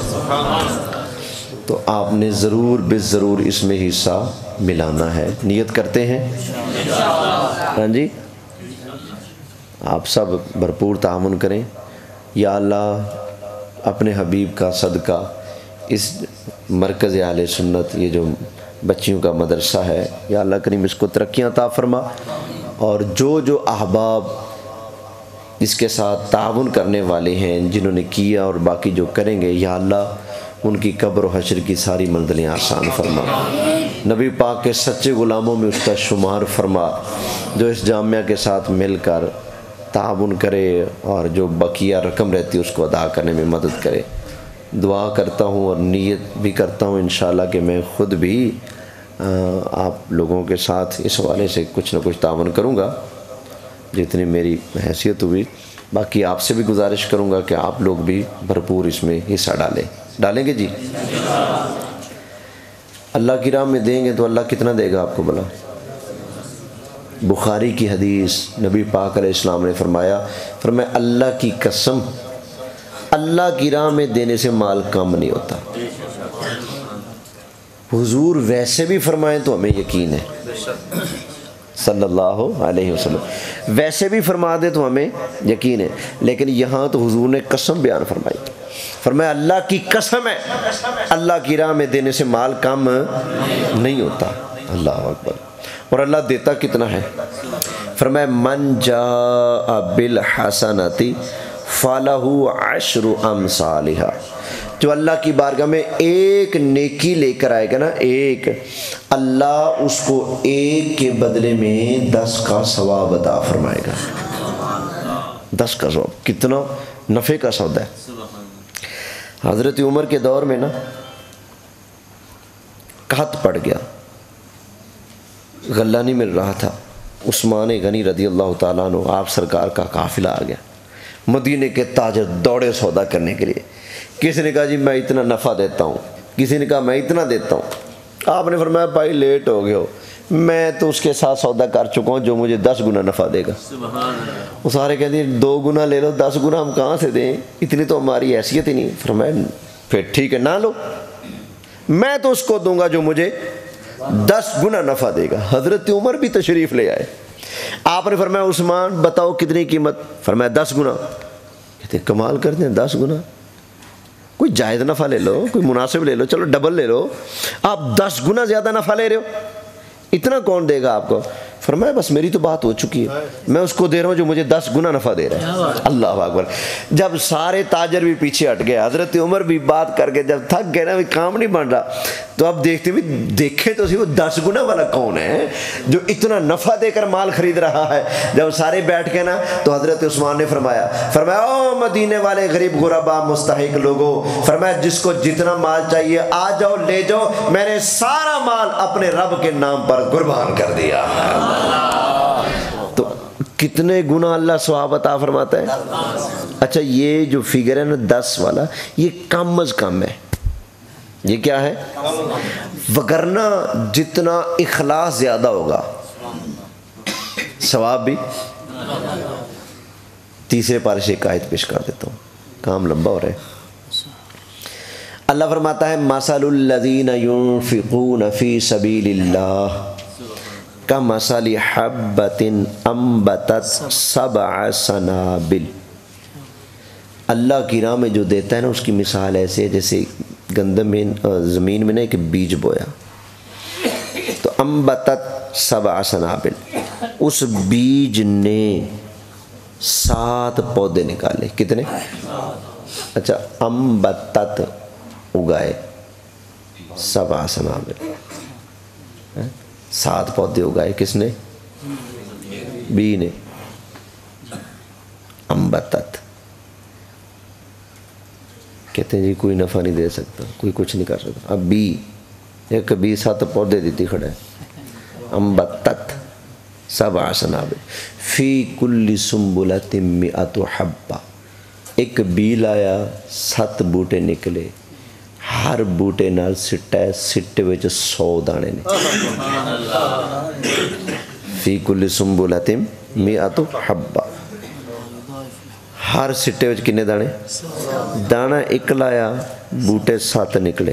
تو آپ نے ضرور بے ضرور اس میں حصہ ملانا ہے. نیت کرتے ہیں؟ ہاں جی. آپ سب بھرپور تعاون کریں. یا اللہ اپنے حبیب کا صدقہ اس مرکز اہل سنت، یہ جو بچیوں کا مدرسہ ہے، یا اللہ کریم اس کو ترقیاں عطا فرما، اور جو احباب اس کے ساتھ تعاون کرنے والے ہیں، جنہوں نے کیا اور باقی جو کریں گے، یا اللہ ان کی قبر و حشر کی ساری منزلیں آسان فرما. نبی پاک کے سچے غلاموں میں اس کا شمار فرما، جو اس جامعہ کے ساتھ مل کر تعاون کرے اور جو بقیہ رقم رہتی ہے اس کو ادا کرنے میں مدد کرے. دعا کرتا ہوں اور نیت بھی کرتا ہوں انشاءاللہ کہ میں خود بھی آپ لوگوں کے ساتھ اس حوالے سے کچھ نہ کچھ تعاون کروں گا جتنی میری حیثیت ہوئی. باقی آپ سے بھی گزارش کروں گا کہ آپ لوگ بھی بھرپور اس میں حصہ ڈالیں گے جی. اللہ کی راہ میں دیں گے تو اللہ کتنا دے گا آپ کو بھلا؟ بخاری کی حدیث، نبی پاک علیہ السلام نے فرمایا اللہ کی قسم، اللہ کی راہ میں دینے سے مال کم نہیں ہوتا. حضور ویسے بھی فرمائیں تو ہمیں یقین ہے صلی اللہ علیہ وسلم، ویسے بھی فرما دے تو ہمیں یقین ہے، لیکن یہاں تو حضور نے قسم بیان فرمائی. فرمایا اللہ کی قسم ہے، اللہ کی راہ میں دینے سے مال کم نہیں ہوتا. اللہ اکبر. اور اللہ دیتا کتنا ہے؟ فرمایا من جاء بالحسنۃ فلہ عشر امثالھا. جو اللہ کی بارگاہ میں ایک نیکی لے کر آئے گا نا، ایک، اللہ اس کو ایک کے بدلے میں 10 کا ثواب عطا فرمائے گا. 10 کا ثواب کتنا نفع کا سودا ہے. حضرت عمر کے دور میں نا قحط پڑ گیا، غلہ نہیں مل رہا تھا. عثمان غنی رضی اللہ تعالیٰ عنہ، آپ سرکار کا قافلہ آ گیا. مدینے کے تاجر دوڑے سودا کرنے کے لیے. کسی نے کہا جی میں اتنا نفع دیتا ہوں، کسی نے کہا میں اتنا دیتا ہوں. آپ نے فرمایا بھائی لیٹ ہو گئے ہو، میں تو اس کے ساتھ سودا کر چکا ہوں جو مجھے 10 گنا نفع دے گا. وہ سارے کہتے ہیں 2 گنا لے لو، 10 گنا ہم کہاں سے دیں، اتنی تو ہماری حیثیت ہی نہیں. فرمایا پھر ٹھیک ہے نہ لو، میں تو اس کو دوں گا جو مجھے 10 گنا نفع دے گا. حضرت عمر بھی تشریف لے آئے. آپ نے فرمایا عثمان بتاؤ کتنی قیمت؟ فرمایا 10 گنا. کہتے کمال کرتے ہیں 10 گنا، کوئی جائز نفع لے لو، کوئی مناسب لے لو، چلو ڈبل لے لو. آپ 10 گنا زیادہ نفع لے رہے ہو، اتنا کون دے گا آپ کو؟ فرمایا بس میری تو بات ہو چکی ہے، میں اس کو دے رہا ہوں جو مجھے 10 گنا نفع دے رہا ہے. اللہ اکبر. جب سارے تاجر بھی پیچھے ہٹ گئے، حضرت عمر بھی بات کر کے جب تھک گئے نا کام نہیں بن رہا، تو اب دیکھتے بھی دیکھیں تو سی وہ 10 گنا والا کون ہے جو اتنا نفع دے کر مال خرید رہا ہے. جب سارے بیٹھ گئے نا تو حضرت عثمان نے فرمایا او مدینے والے غریب غربا مستحق لوگوں، فرمایا جس کو جتنا مال چاہیے آ جاؤ لے جاؤ، میں نے سارا مال اپنے رب کے نام پر قربان کر دیا. تو کتنے گنا اللہ ثواب عطا فرماتا ہے. اچھا یہ جو فگر ہے نا 10 والا، یہ کم از کم ہے. یہ کیا ہے؟ وگرنہ جتنا اخلاص زیادہ ہوگا ثواب بھی. تیسرے پارے سے ایک آیت پیش کر دیتا ہوں، کام لمبا ہو رہا ہے. اللہ فرماتا ہے مثل الذین ينفقون فی سبیل اللہ کمثل حبۃ انبتت 7 سنابل. اللہ کی راہ میں جو دیتا ہے نا اس کی مثال ایسے ہے جیسے گندم میں زمین میں نا ایک بیج بویا تو انبتت 7 سنابل، اس بیج نے 7 پودے نکالے. کتنے؟ اچھا انبتت اگائے 7 سنابل، 7 پودے اگائے. کس نے؟ بی نے. انبتت کہتے ہیں جی کوئی نفع نہیں دے سکتا، کوئی کچھ نہیں کر سکتا. اب بی ایک بی 7 پودے دیتی کھڑا ہے. انبتت 7 سنابل فی کل سنبلۃ 100 حبہ. ایک بی لایا 7 بوٹے نکلے، ہر بوٹے نال سٹا ہے، سٹے وچ 100 دانے نے. فی کل سنبلۃ 100 حبہ، ہر سٹے وچ کنے دانے؟ دانا ایک لایا بوٹے 7 نکلے.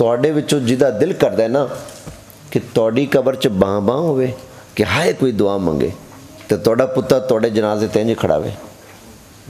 ਤੁਹਾਡੇ ਵਿੱਚੋਂ ਜਿਹਦਾ ਦਿਲ ਕਰਦਾ ਹੈ ਨਾ ਕਿ ਤੁਹਾਡੀ ਕਬਰ 'ਚ ਬਾਂ ਹੋਵੇ ਕਿ ਹਾਏ ਕੋਈ ਦੁਆ ਮੰਗੇ, ਤੇ ਤੁਹਾਡਾ ਪੁੱਤਰ ਤੁਹਾਡੇ ਜਨਾਜ਼ੇ ਤੇ ਇੰਜ ਖੜਾ ਹੋਵੇ,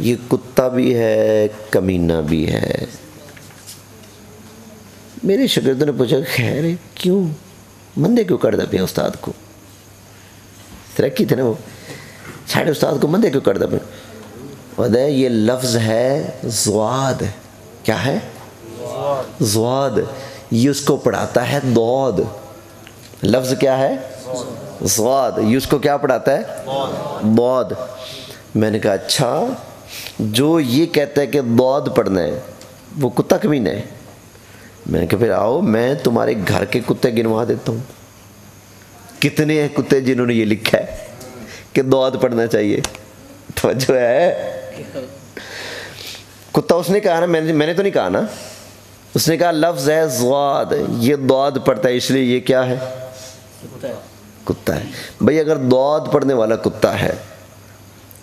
یہ کتا بھی ہے کمینہ بھی ہے. میرے شاگردوں نے پوچھا خیر ہے کیوں مندے کیوں کرتا پیا استاد کو؟ ترقی تھے نا وہ ساڑھے استاد کو مندے کیوں کرتا پیا؟ بتا یہ لفظ ہے زواد. کیا ہے؟ زواد. یہ اس کو پڑھاتا ہے دود. لفظ کیا ہے؟ زواد. یہ اس کو کیا پڑھاتا ہے؟ دود. میں نے کہا اچھا جو یہ کہتا ہے کہ دود پڑھنا ہے وہ کتا کمینہ ہے. میں نے کہا پھر آؤ میں تمہارے گھر کے کتے گنوا دیتا ہوں. کتنے ہیں کتے جنہوں نے یہ لکھا ہے کہ دود پڑھنا چاہیے؟ توجہ ہے. کتا اس نے کہا نا, میں نے تو نہیں کہا نا, اس نے کہا لفظ ہے زواد, یہ دود پڑھتا ہے اس لیے یہ کیا ہے؟ کتا ہے. بھئی اگر دود پڑھنے والا کتا ہے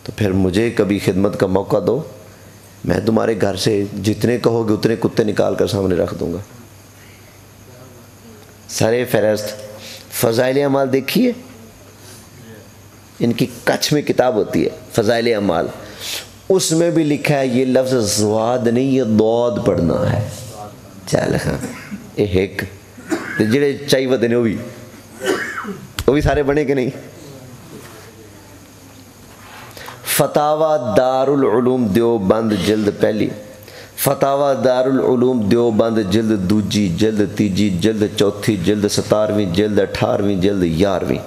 تو پھر مجھے کبھی خدمت کا موقع دو, میں تمہارے گھر سے جتنے کہو گے اتنے کتے نکال کر سامنے رکھ دوں گا. سارے فہرست فضائل اعمال دیکھیے, ان کی کچھ میں کتاب ہوتی ہے فضائل اعمال, اس میں بھی لکھا ہے یہ لفظ زواد نہیں یہ دود پڑھنا ہے. چل ہاں یہ ایک جڑے چاہیے ودے نے وہ بھی سارے بنے کہ نہیں. فتاوی دار العلوم دیوبند جلد پہلی, فتاوی دار العلوم دیوبند جلد دوجی, جلد تیجی, جلد چوتھی, جلد 17ویں, جلد 18ویں, جلد 11ویں.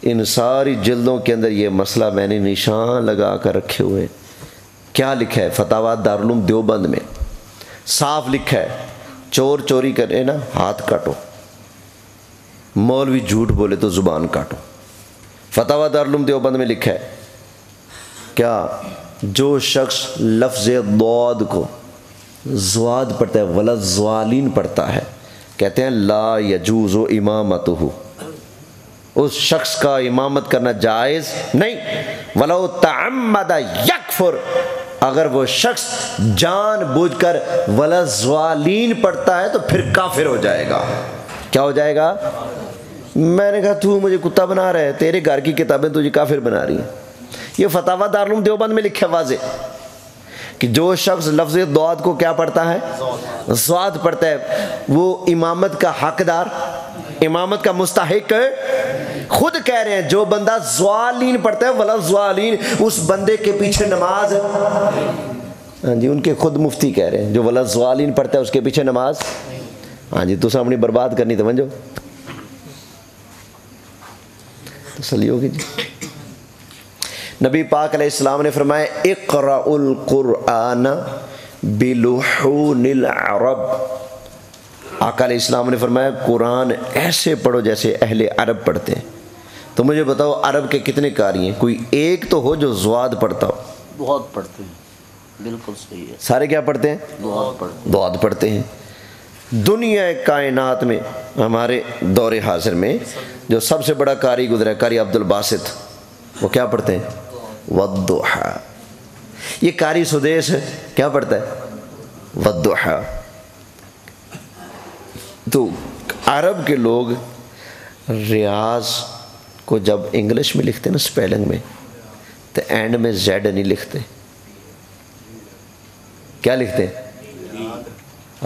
ان ساری جلدوں کے اندر یہ مسئلہ میں نے نشان لگا کر رکھے ہوئے ہیں. کیا لکھا ہے فتاوی دار العلوم دیوبند میں؟ صاف لکھا ہے چور چوری کرے نا ہاتھ کاٹو, مولوی جھوٹ بولے تو زبان کاٹو. فتاوی دار العلوم دیوبند میں لکھا ہے کیا جو شخص لفظ دود کو زواد پڑھتا ہے ولا زوالین پڑھتا ہے کہتے ہیں لا یجوز امامتہ, اس شخص کا امامت کرنا جائز نہیں. ولو تعمد یکفر, اگر وہ شخص جان بوجھ کر ولا زوالین پڑھتا ہے تو پھر کافر ہو جائے گا. کیا ہو جائے گا؟ میں نے کہا تو مجھے کتا بنا رہا ہے, تیرے گھر کی کتابیں تجھے کافر بنا رہی ہیں. یہ فتاوی دار العلوم دیوبند میں لکھا ہے واضح کہ جو شخص لفظ دود کو کیا پڑھتا ہے؟ زواد پڑھتا ہے, وہ امامت کا حقدار, امامت کا مستحق ہے. خود کہہ رہے ہیں جو بندہ زوالین پڑھتا ہے ولا زوالین, اس بندے کے پیچھے نماز, ہاں جی ان کے خود مفتی کہہ رہے ہیں جو ولا زوالین پڑھتا ہے اس کے پیچھے نماز. ہاں جی تو اپنی برباد کرنی توجہ تسلی ہوگی جی. نبی پاک علیہ السلام نے فرمایا اقرأ القرآن بلحون العرب. آقا علیہ السلام نے فرمایا قرآن ایسے پڑھو جیسے اہل عرب پڑھتے ہیں. تو مجھے بتاؤ عرب کے کتنے قاری ہیں؟ کوئی ایک تو ہو جو زواد پڑھتا ہو. بہت پڑھتے ہیں, بالکل صحیح ہے. سارے کیا پڑھتے ہیں؟ دعات پڑھتے ہیں. دنیا کائنات میں ہمارے دور حاضر میں جو سب سے بڑا قاری گزرا ہے قاری عبد الباسط, وہ کیا پڑھتے ہیں؟ والضحیٰ. یہ قاری سدیس ہے کیا پڑھتا ہے؟ والضحیٰ. تو عرب کے لوگ ریاض کو جب انگلش میں لکھتے نا سپیلنگ میں تو اینڈ میں زیڈ نہیں لکھتے, کیا لکھتے ہیں؟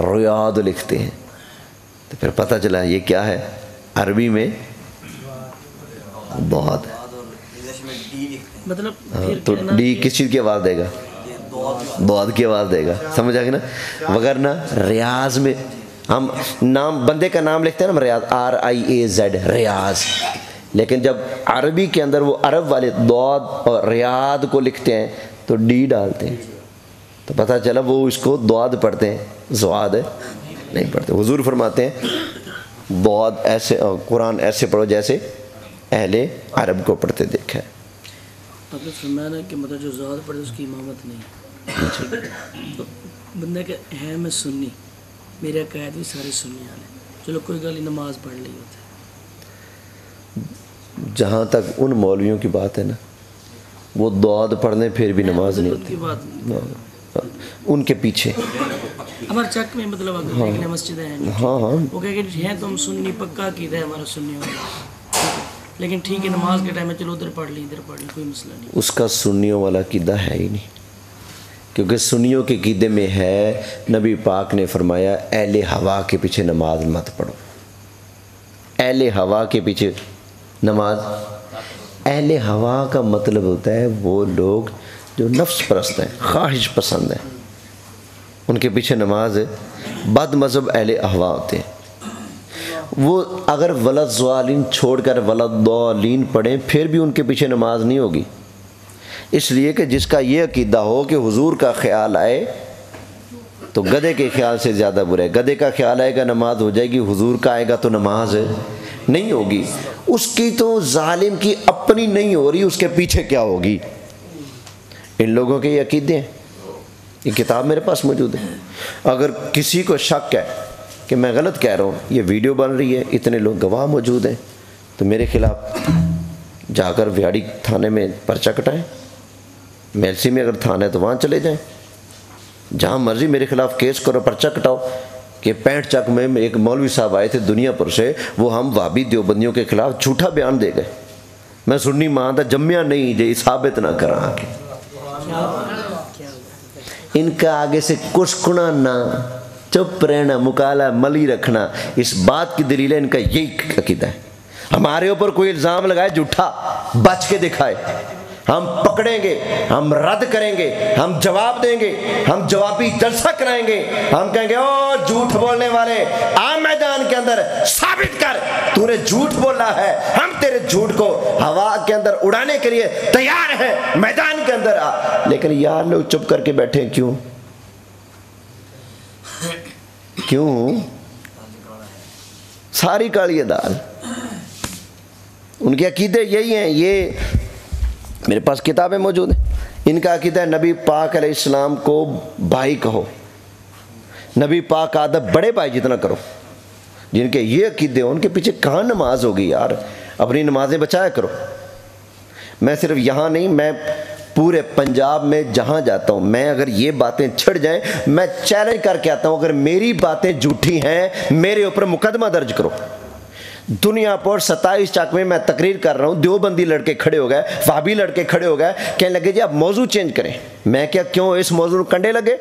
ریاض لکھتے ہیں. تو پھر پتہ چلا یہ کیا ہے عربی میں بہت ہے. مطلب تو ڈی کس چیز کی آواز دے گا؟ دعات کی آواز دے گا. سمجھ آ گئی نا؟ وغیرہ ریاض میں ہم نام بندے کا نام لکھتے ہیں نا ریاض, RIAZ ریاض, لیکن جب عربی کے اندر وہ عرب والے دعات اور ریاض کو لکھتے ہیں تو ڈی ڈالتے ہیں. تو پتہ چلا وہ اس کو دعات پڑھتے ہیں, زواد نہیں پڑھتے. حضور فرماتے ہیں دعات ایسے, قرآن ایسے پڑھو جیسے اہل عرب کو پڑھتے دیکھا ہے. مطلب فرمانا کہ مطلب جو زواد پڑھے اس کی امامت نہیں. تو بندہ کہ ہے میں سنی, میرے عقائد بھی سارے سنی والے, چلو کوئی گل نماز پڑھ لی ہوتی. جہاں تک ان مولویوں کی بات ہے نا وہ دعات پڑھنے پھر بھی نماز نہیں ہوتی. ان کے پیچھے ہمارے چک میں مطلب مسجد ہے, ہاں ہاں وہ کہہ کہ ہیں تم سنی پکا کی ہے ہمارا سنی والا, لیکن ٹھیک ہے نماز کے ٹائم میں چلو ادھر پڑھ لیں ادھر پڑھ لیں کوئی مسئلہ نہیں. اس کا سنیوں والا عقیدہ ہے ہی نہیں، کیونکہ سنیوں کے عقیدے میں ہے نبی پاک نے فرمایا اہل ہوا کے پیچھے نماز مت پڑھو. اہل ہوا کے پیچھے نماز، اہل ہوا کا مطلب ہوتا ہے وہ لوگ جو نفس پرست ہیں، خواہش پسند ہیں، ان کے پیچھے نماز ہے. بد مذہب اہل ہوا ہوتے ہیں، وہ اگر ولضالین چھوڑ کر ولضالین پڑھیں پھر بھی ان کے پیچھے نماز نہیں ہوگی. اس لیے کہ جس کا یہ عقیدہ ہو کہ حضور کا خیال آئے تو گدھے کے خیال سے زیادہ برا ہے. گدھے کا خیال آئے گا نماز ہو جائے گی، حضور کا آئے گا تو نماز نہیں ہوگی. اس کی تو ظالم کی اپنی نہیں ہو رہی، اس کے پیچھے کیا ہوگی. ان لوگوں کے یہ عقیدے ہیں. یہ کتاب میرے پاس موجود ہے. اگر کسی کو شک ہے کہ میں غلط کہہ رہا ہوں، یہ ویڈیو بن رہی ہے، اتنے لوگ گواہ موجود ہیں، تو میرے خلاف جا کر ویاڑی تھانے میں پرچہ کٹائیں. میلسی میں اگر تھانہ ہے تو وہاں چلے جائیں، جہاں مرضی میرے خلاف کیس کرو، پرچہ کٹاؤ. کہ 65 چک میں ایک مولوی صاحب آئے تھے دنیا پر سے، وہ ہم وہابی دیوبندیوں کے خلاف جھوٹا بیان دے گئے. میں سنی ماں دا جمیا نہیں جی ثابت نہ کرا کے. ان کا آگے سے کسکنا نہ، چپ رہنا، مکالہ ملی رکھنا، اس بات کی دلیل ہے ان کا یہی عقیدہ ہے. ہمارے اوپر کوئی الزام لگائے جھوٹا، بچ کے دکھائے، ہم پکڑیں گے، ہم رد کریں گے، ہم جواب دیں گے، ہم جوابی جلسہ کرائیں گے. ہم کہیں گے او جھوٹ بولنے والے آ میدان کے اندر ثابت کر تو نے جھوٹ بولا ہے. ہم تیرے جھوٹ کو ہوا کے اندر اڑانے کے لیے تیار ہیں، میدان کے اندر آ. لیکن یار لوگ چپ کر کے بیٹھے کیوں؟ ساری کالی دال. ان کے عقیدے یہی ہیں. یہ میرے پاس کتابیں موجود ہیں. ان کا عقیدہ ہے نبی پاک علیہ السلام کو بھائی کہو، نبی پاک کا ادب بڑے بھائی جتنا کرو. جن کے یہ عقیدے ان کے پیچھے کہاں نماز ہوگی یار؟ اپنی نمازیں بچایا کرو. میں صرف یہاں نہیں، میں پورے پنجاب میں جہاں جاتا ہوں، میں اگر یہ باتیں چھڑ جائیں میں چیلنج کر کے آتا ہوں، اگر میری باتیں جھوٹی ہیں میرے اوپر مقدمہ درج کرو. دنیا پر 27 چک میں تقریر کر رہا ہوں، دیوبندی لڑکے کھڑے ہو گئے، وہابی لڑکے کھڑے ہو گئے، کہنے لگے جی آپ موضوع چینج کریں. میں کیوں اس موضوع کنڈے لگے؟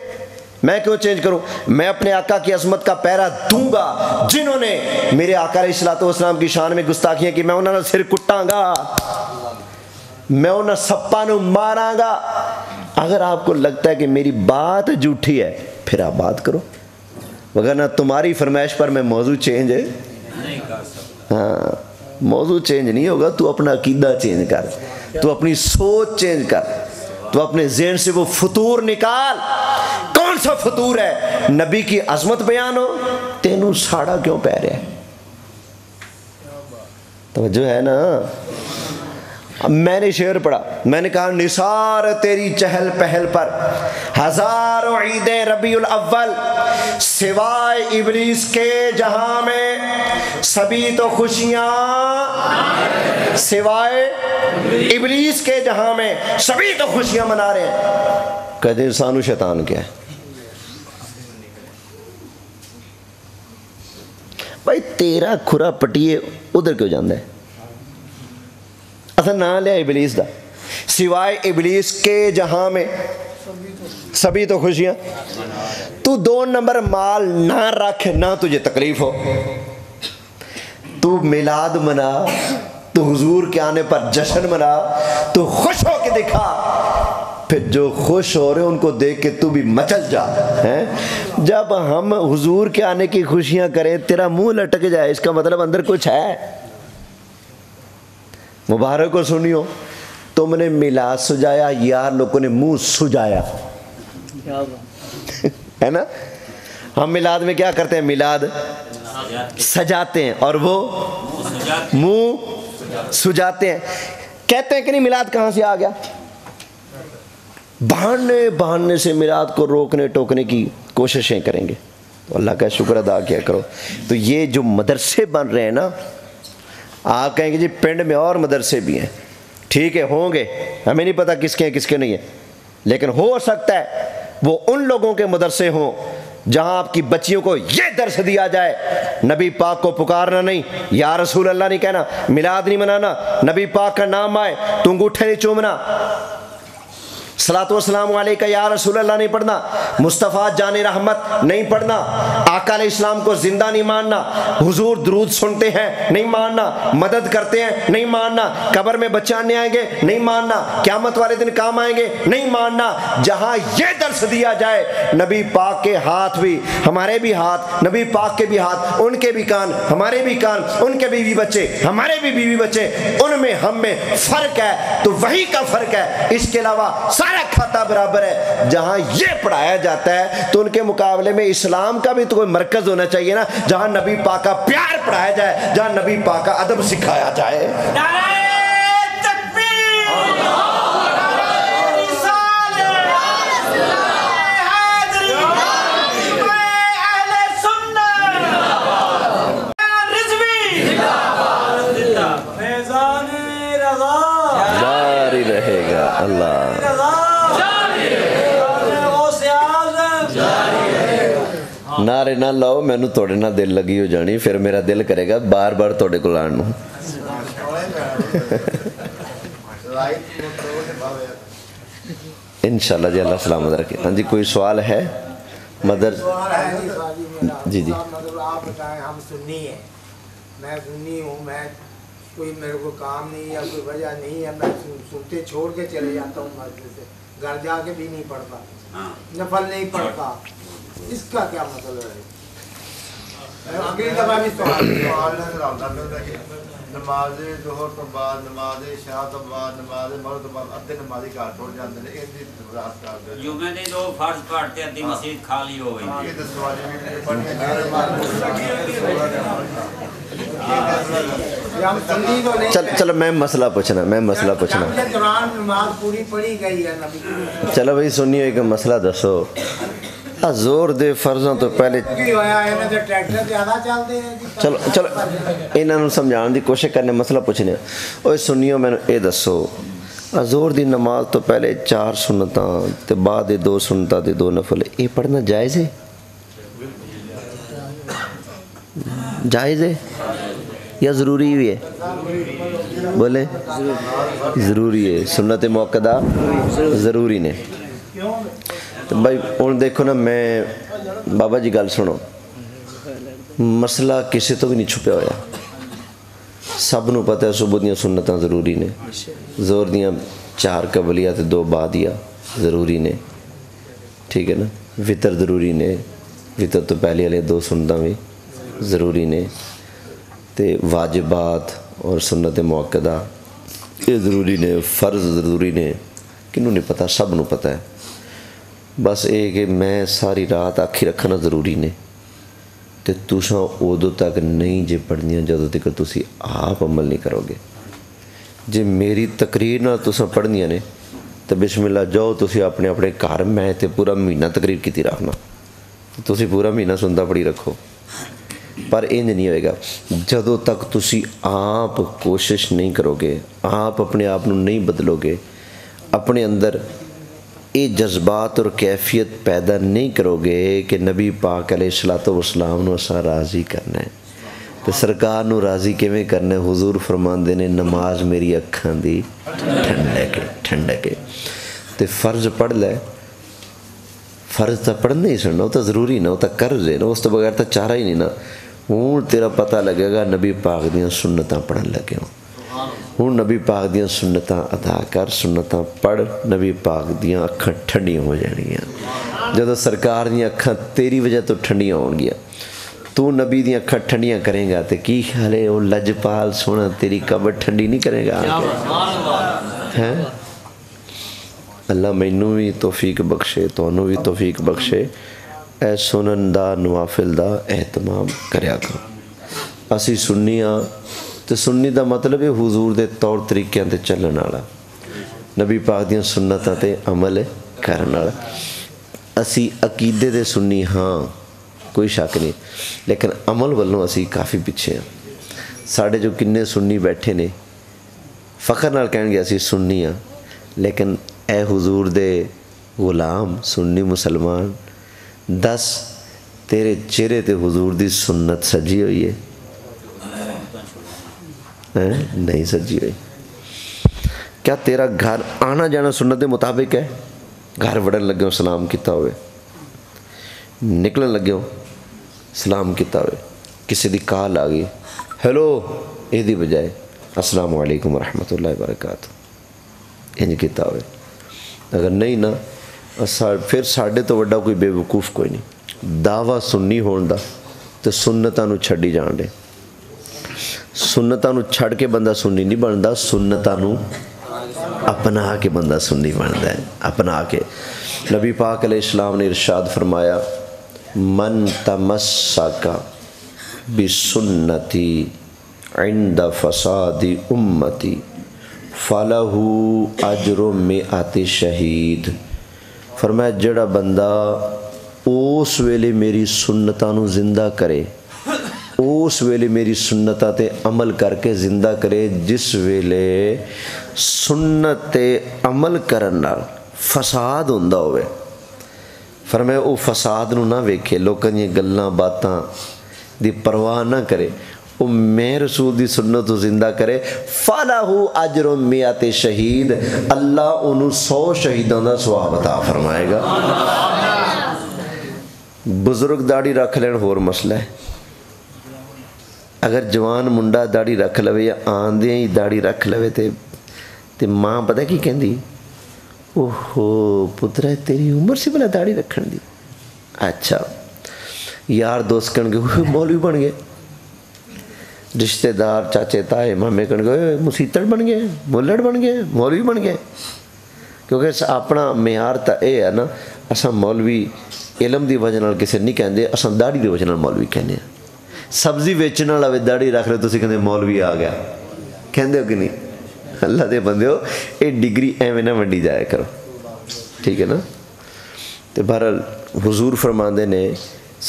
میں کیوں چینج کروں؟ میں اپنے آقا کی عظمت کا پہرا دوں گا. جنہوں نے میرے آقا علیہ الصلوۃ والسلام کی شان میں گستاخیاں کی، میں انہوں نے سر کٹاں گا، میں انہیں سپا نو ماراں گا. اگر آپ کو لگتا ہے کہ میری بات جھوٹی ہے پھر آپ بات کرو، وگرنہ تمہاری فرمائش پر میں موضوع چینج نہیں کر سکتا. ہاں موضوع چینج نہیں ہوگا. تو اپنا عقیدہ چینج کر، تو اپنی سوچ چینج کر، تو اپنے ذہن سے وہ فطور نکال. کون سا فطور ہے؟ نبی کی عظمت بیان ہو، تینوں ساڑا کیوں پہ رہا ہے؟ توجہ ہے نا. اب میں نے شعر پڑھا، میں نے کہا نثار تیری چہل پہل پر ہزاروں عیدیں ربیع الاول، سوائے ابلیس کے جہاں میں سبھی تو خوشیاں، سوائے ابلیس کے جہاں میں سبھی تو خوشیاں منا رہے ہیں. کہتے ہیں انسان و شیطان کیا ہے؟ بھائی تیرا کھرا پٹیے ادھر کیوں جاندہ ہے؟ اصلا نہ لیا ابلیس دا، سوائے ابلیس کے جہاں میں سبھی تو خوشیاں. تو 2 نمبر مال نہ رکھ، نہ تجھے تکلیف ہو. تو میلاد منا، تو حضور کے آنے پر جشن منا، تو خوش ہو کے دکھا. پھر جو خوش ہو رہے ان کو دیکھ کے تو بھی مچل جا. جب ہم حضور کے آنے کی خوشیاں کریں تیرا منہ لٹک جائے، اس کا مطلب اندر کچھ ہے. مبارک ہو سنیو، تم نے میلاد سجایا، یار لوگوں نے منہ سجایا ہے نا. ہم میلاد میں کیا کرتے ہیں؟ میلاد سجاتے ہیں اور وہ منہ سجاتے ہیں. کہتے ہیں کہ نہیں میلاد کہاں سے آ گیا؟ بہانے سے میلاد کو روکنے ٹوکنے کی کوششیں کریں گے. تو اللہ کا شکر ادا کیا کرو. تو یہ جو مدرسے بن رہے ہیں نا، آپ کہیں گے جی پنڈ میں اور مدرسے بھی ہیں، ٹھیک ہے ہوں گے، ہمیں نہیں پتا کس کے ہیں کس کے نہیں ہیں، لیکن ہو سکتا ہے وہ ان لوگوں کے مدرسے ہوں جہاں آپ کی بچیوں کو یہ درس دیا جائے نبی پاک کو پکارنا نہیں، یا رسول اللہ نہیں کہنا، میلاد نہیں منانا، نبی پاک کا نام آئے تو انگوٹھے نہیں چومنا، صلاۃ والسلام علیکہ یا رسول اللہ نہیں پڑھنا، مصطفیٰ جان رحمت نہیں پڑھنا، آقا علیہ السلام کو زندہ نہیں ماننا، حضور درود سنتے ہیں نہیں ماننا، مدد کرتے ہیں نہیں ماننا، قبر میں بچے آنے آئیں گے نہیں ماننا، قیامت والے دن کام آئیں گے نہیں ماننا۔ جہاں یہ درس دیا جائے نبی پاک کے ہاتھ بھی ہمارے بھی ہاتھ، نبی پاک کے بھی ہاتھ، ان کے بھی کان ہمارے بھی کان، ان کے بیوی بچے ہمارے بھی بیوی بچے، ان میں ہم میں فرق ہے تو وہی کا فرق ہے، اس کے علاوہ سارا کھاتا برابر ہے۔ جہاں یہ پڑھایا جاتا ہے تو ان کے مقابلے میں اسلام کا بھی تو کوئی مرکز ہونا چاہیے نا، جہاں نبی پاک کا پیار پڑھایا جائے، جہاں نبی پاک کا ادب سکھایا جائے۔ جاری رہے گا اللہ، نعرے نہ لاؤ، مینو تھوڑے نہ دل لگی ہو جانی، پھر میرا دل کرے گا بار بار تھوڑے کو آن۔ انشاءاللہ جی، اللہ سلامت رکھے۔ ہاں جی، کوئی سوال ہے؟ مدر جی جی آپ بتائیں، ہم سنی ہیں، میں سنی ہوں، میں کوئی میرے کو کام نہیں یا کوئی وجہ نہیں ہے، میں سنتے چھوڑ کے چلے جاتا ہوں مسجد سے، گھر جا کے بھی نہیں پڑھتا، نفل نہیں پڑھتا، اس کا کیا مطلب ہے؟ اگلی دفعہ بھی نماز ظہر تو بعد، نماز عشاء تو بعد، نماز مغرب تو بعد ادھے نمازی گھر ٹوٹ جاندے نے، ان دی رات کر دے جمعے دے دو فرض پڑھتے ادھی مسجد خالی ہو گئی۔ یہ دسوالی بھی پڑھنے چلو میں مسئلہ پوچھنا، نماز پوری پڑھی گئی ہے نبی، چلو بھائی سنیو، ایک مسئلہ دسو، زور دے فرضوں تو پہلے چلو انہوں سمجھان دی کوشش کرنے، مسئلہ پوچھنے۔ اوہ سنیو، میں نے یہ دسو، زور دی نماز تو پہلے 4 سنتاں تے بعد 2 سنتاں تے 2 نفل، یہ پڑھنا جائز ہے؟ جائز ہے یا ضروری بھی ہے؟ بولے ضروری ہے، سنت موقدہ ضروری نے۔ تو بھائی ہوں دیکھو نا، میں بابا جی گل سنو، مسئلہ کسی تو بھی نہیں چھپیا ہوا، سب نو پتہ ہے صبح دیاں سنتاں ضروری نے، زور دیاں 4 قبلیہ تے 2 بعدیہ ضروری نے، ٹھیک ہے نا، وطر ضروری نے، وطر تو پہلے والے 2 سنتاں بھی ضروری نے، تے واجبات اور سنت موقدہ یہ ضروری نے، فرض ضروری نے، کنوں نہیں پتہ، سب نو پتہ ہے۔ بس یہ کہ میں ساری رات آکھی رکھنا ضروری نے، تے تساں ادو تک نہیں جے پڑھنیاں جدوں تک تسی آپ عمل نہیں کرو گے۔ جے میری تقریر نال تساں پڑھنیاں نے تو بسم اللہ جاؤ تسی اپنے اپنے گھر، میں تے پورا مہینہ تقریر کیتی رکھنا، تسی پورا مہینہ سنتا پڑھی رکھو، پر انج نہیں ہوئے گا جدوں تک تسی آپ کوشش نہیں کرو گے، آپ اپنے آپ نو نہیں بدلو گے، اپنے اندر یہ جذبات اور کیفیت پیدا نہیں کرو گے کہ نبی پاک علیہ الصلوۃ والسلام نو اساں راضی کرنا ہے، تو سرکار نو راضی کیویں کرنا ہے؟ حضور فرماندے نے نماز میری اکھاں دی ٹھنڈک ہے، تے فرض پڑھ لے، فرض تو پڑھنا ہی سننا، وہ تو ضروری نا، وہ تو قرض ہے نا، اس تو بغیر تو چارہ ہی نہیں نا۔ ہوں تیرا پتہ لگے گا نبی پاک دیاں سنتاں پڑھن لگے ہوں، ہوں نبی پاک دیاں سنتاں ادا کر، سنتاں پڑھ، نبی پاک دیاں اکھاں ٹھنڈیاں ہو جانگیاں۔ جدو سرکار دیاں اکھاں تیری وجہ تو ٹھنڈیاں ہون گیا، تو نبی دیاں اکھاں ٹھنڈیاں کریں گا تے کی خیال ہے وہ لجپال سونا تیری قبر ٹھنڈی نہیں کرے گا؟ اللہ مینوں بھی توفیق بخشے، تونوں بھی توفیق بخشے، اے سنن دا نوافل دا اہتمام کریا کرو۔ اسی سنی ہاں تو سنی دا مطلب ہے حضور دے طور طریقیاں تے چلن والا، نبی پاک دیاں سنتاں تے عمل کرن والا۔ اسی عقیدے دے سنی ہاں، کوئی شک نہیں، لیکن عمل والوں اسی کافی پیچھے ہیں۔ ساڑھے جو کنے سنی بیٹھے نے فخر نال کہن گے اسی سنی ہاں، لیکن اے حضور دے غلام سنی مسلمان، دس تیرے چہرے تے حضور دی سنت سجی ہوئی ہے؟ نہیں سجی ہوئی۔ کیا تیرا گھر آنا جانا سنت دے مطابق ہے؟ گھر وڑن لگے ہو سلام کیتا ہوئے، نکلن لگے ہو سلام کیتا ہوئے، کسی دی کال آ گئی ہیلو یہ دی بجائے السلام علیکم ورحمۃ اللہ وبرکاتہ انج کیتا ہوئے؟ اگر نہیں نا پھر ساڈے تو وڈا کوئی بے وقوف کوئی نہیں۔ دعویٰ سنی ہون دا تو سنتاں نو چھڈی جان دے، سنتاں نو چھڑ کے بندہ سنی نہیں بندا، سنتاں نو اپنا کے بندہ سنی بنتا ہے، اپنا کے۔ نبی پاک علیہ السلام نے ارشاد فرمایا من تمسک بسنتی عند فساد امتی فلہ اجر مئات شہید۔ فرمایا جڑا بندہ اس ویلے میری سنتاں نو زندہ کرے، اس ویلے میری سنتاں تے عمل کر کے زندہ کرے جس ویلے سنت تے عمل کرن نال فساد ہوندا ہوئے، فرمایا او فساد نو نہ ویکھے، لوکاں دی گلاں باتاں دی پرواہ نہ کرے، او میں رسول دی سنت تو زندہ کرے، فَلَهُ أَجْرٌ مِّئَةِ شہید، اللہ انہوں 100 شہیدوں دا ثواب عطا فرمائے گا۔ بزرگ داڑھی رکھ لین ہور مسئلہ ہے، اگر جوان منڈا داڑھی رکھ لوے یا آندے ہی داڑھی رکھ لوے تے ماں پتہ کی کہندی اوہو پترہ تیری عمر سی بلا داڑھی رکھن دی، اچھا یار دوست کہن گے مولوی بن گئے، رشتہ دار چاچے تائے مامے کہن گے مسیتڑ بن گئے، ملڑ بن گئے، مولوی بن گئے، کیونکہ اپنا معیار تا اے ہے نا، اساں مولوی علم دی وجہ نال کسے نہیں کہندے، اساں داڑھی دی وجہ نال مولوی کہنے ہیں۔ سبزی بیچن والا وے داڑھی رکھ لے تسی کہندے مولوی آ گیا، کہندے ہو کہ نہیں؟ اللہ دے بندے ہو اے ڈگری ایویں نہ ونڈی جایا کرو، ٹھیک ہے نا؟ تے بہرحال حضور فرماندے نے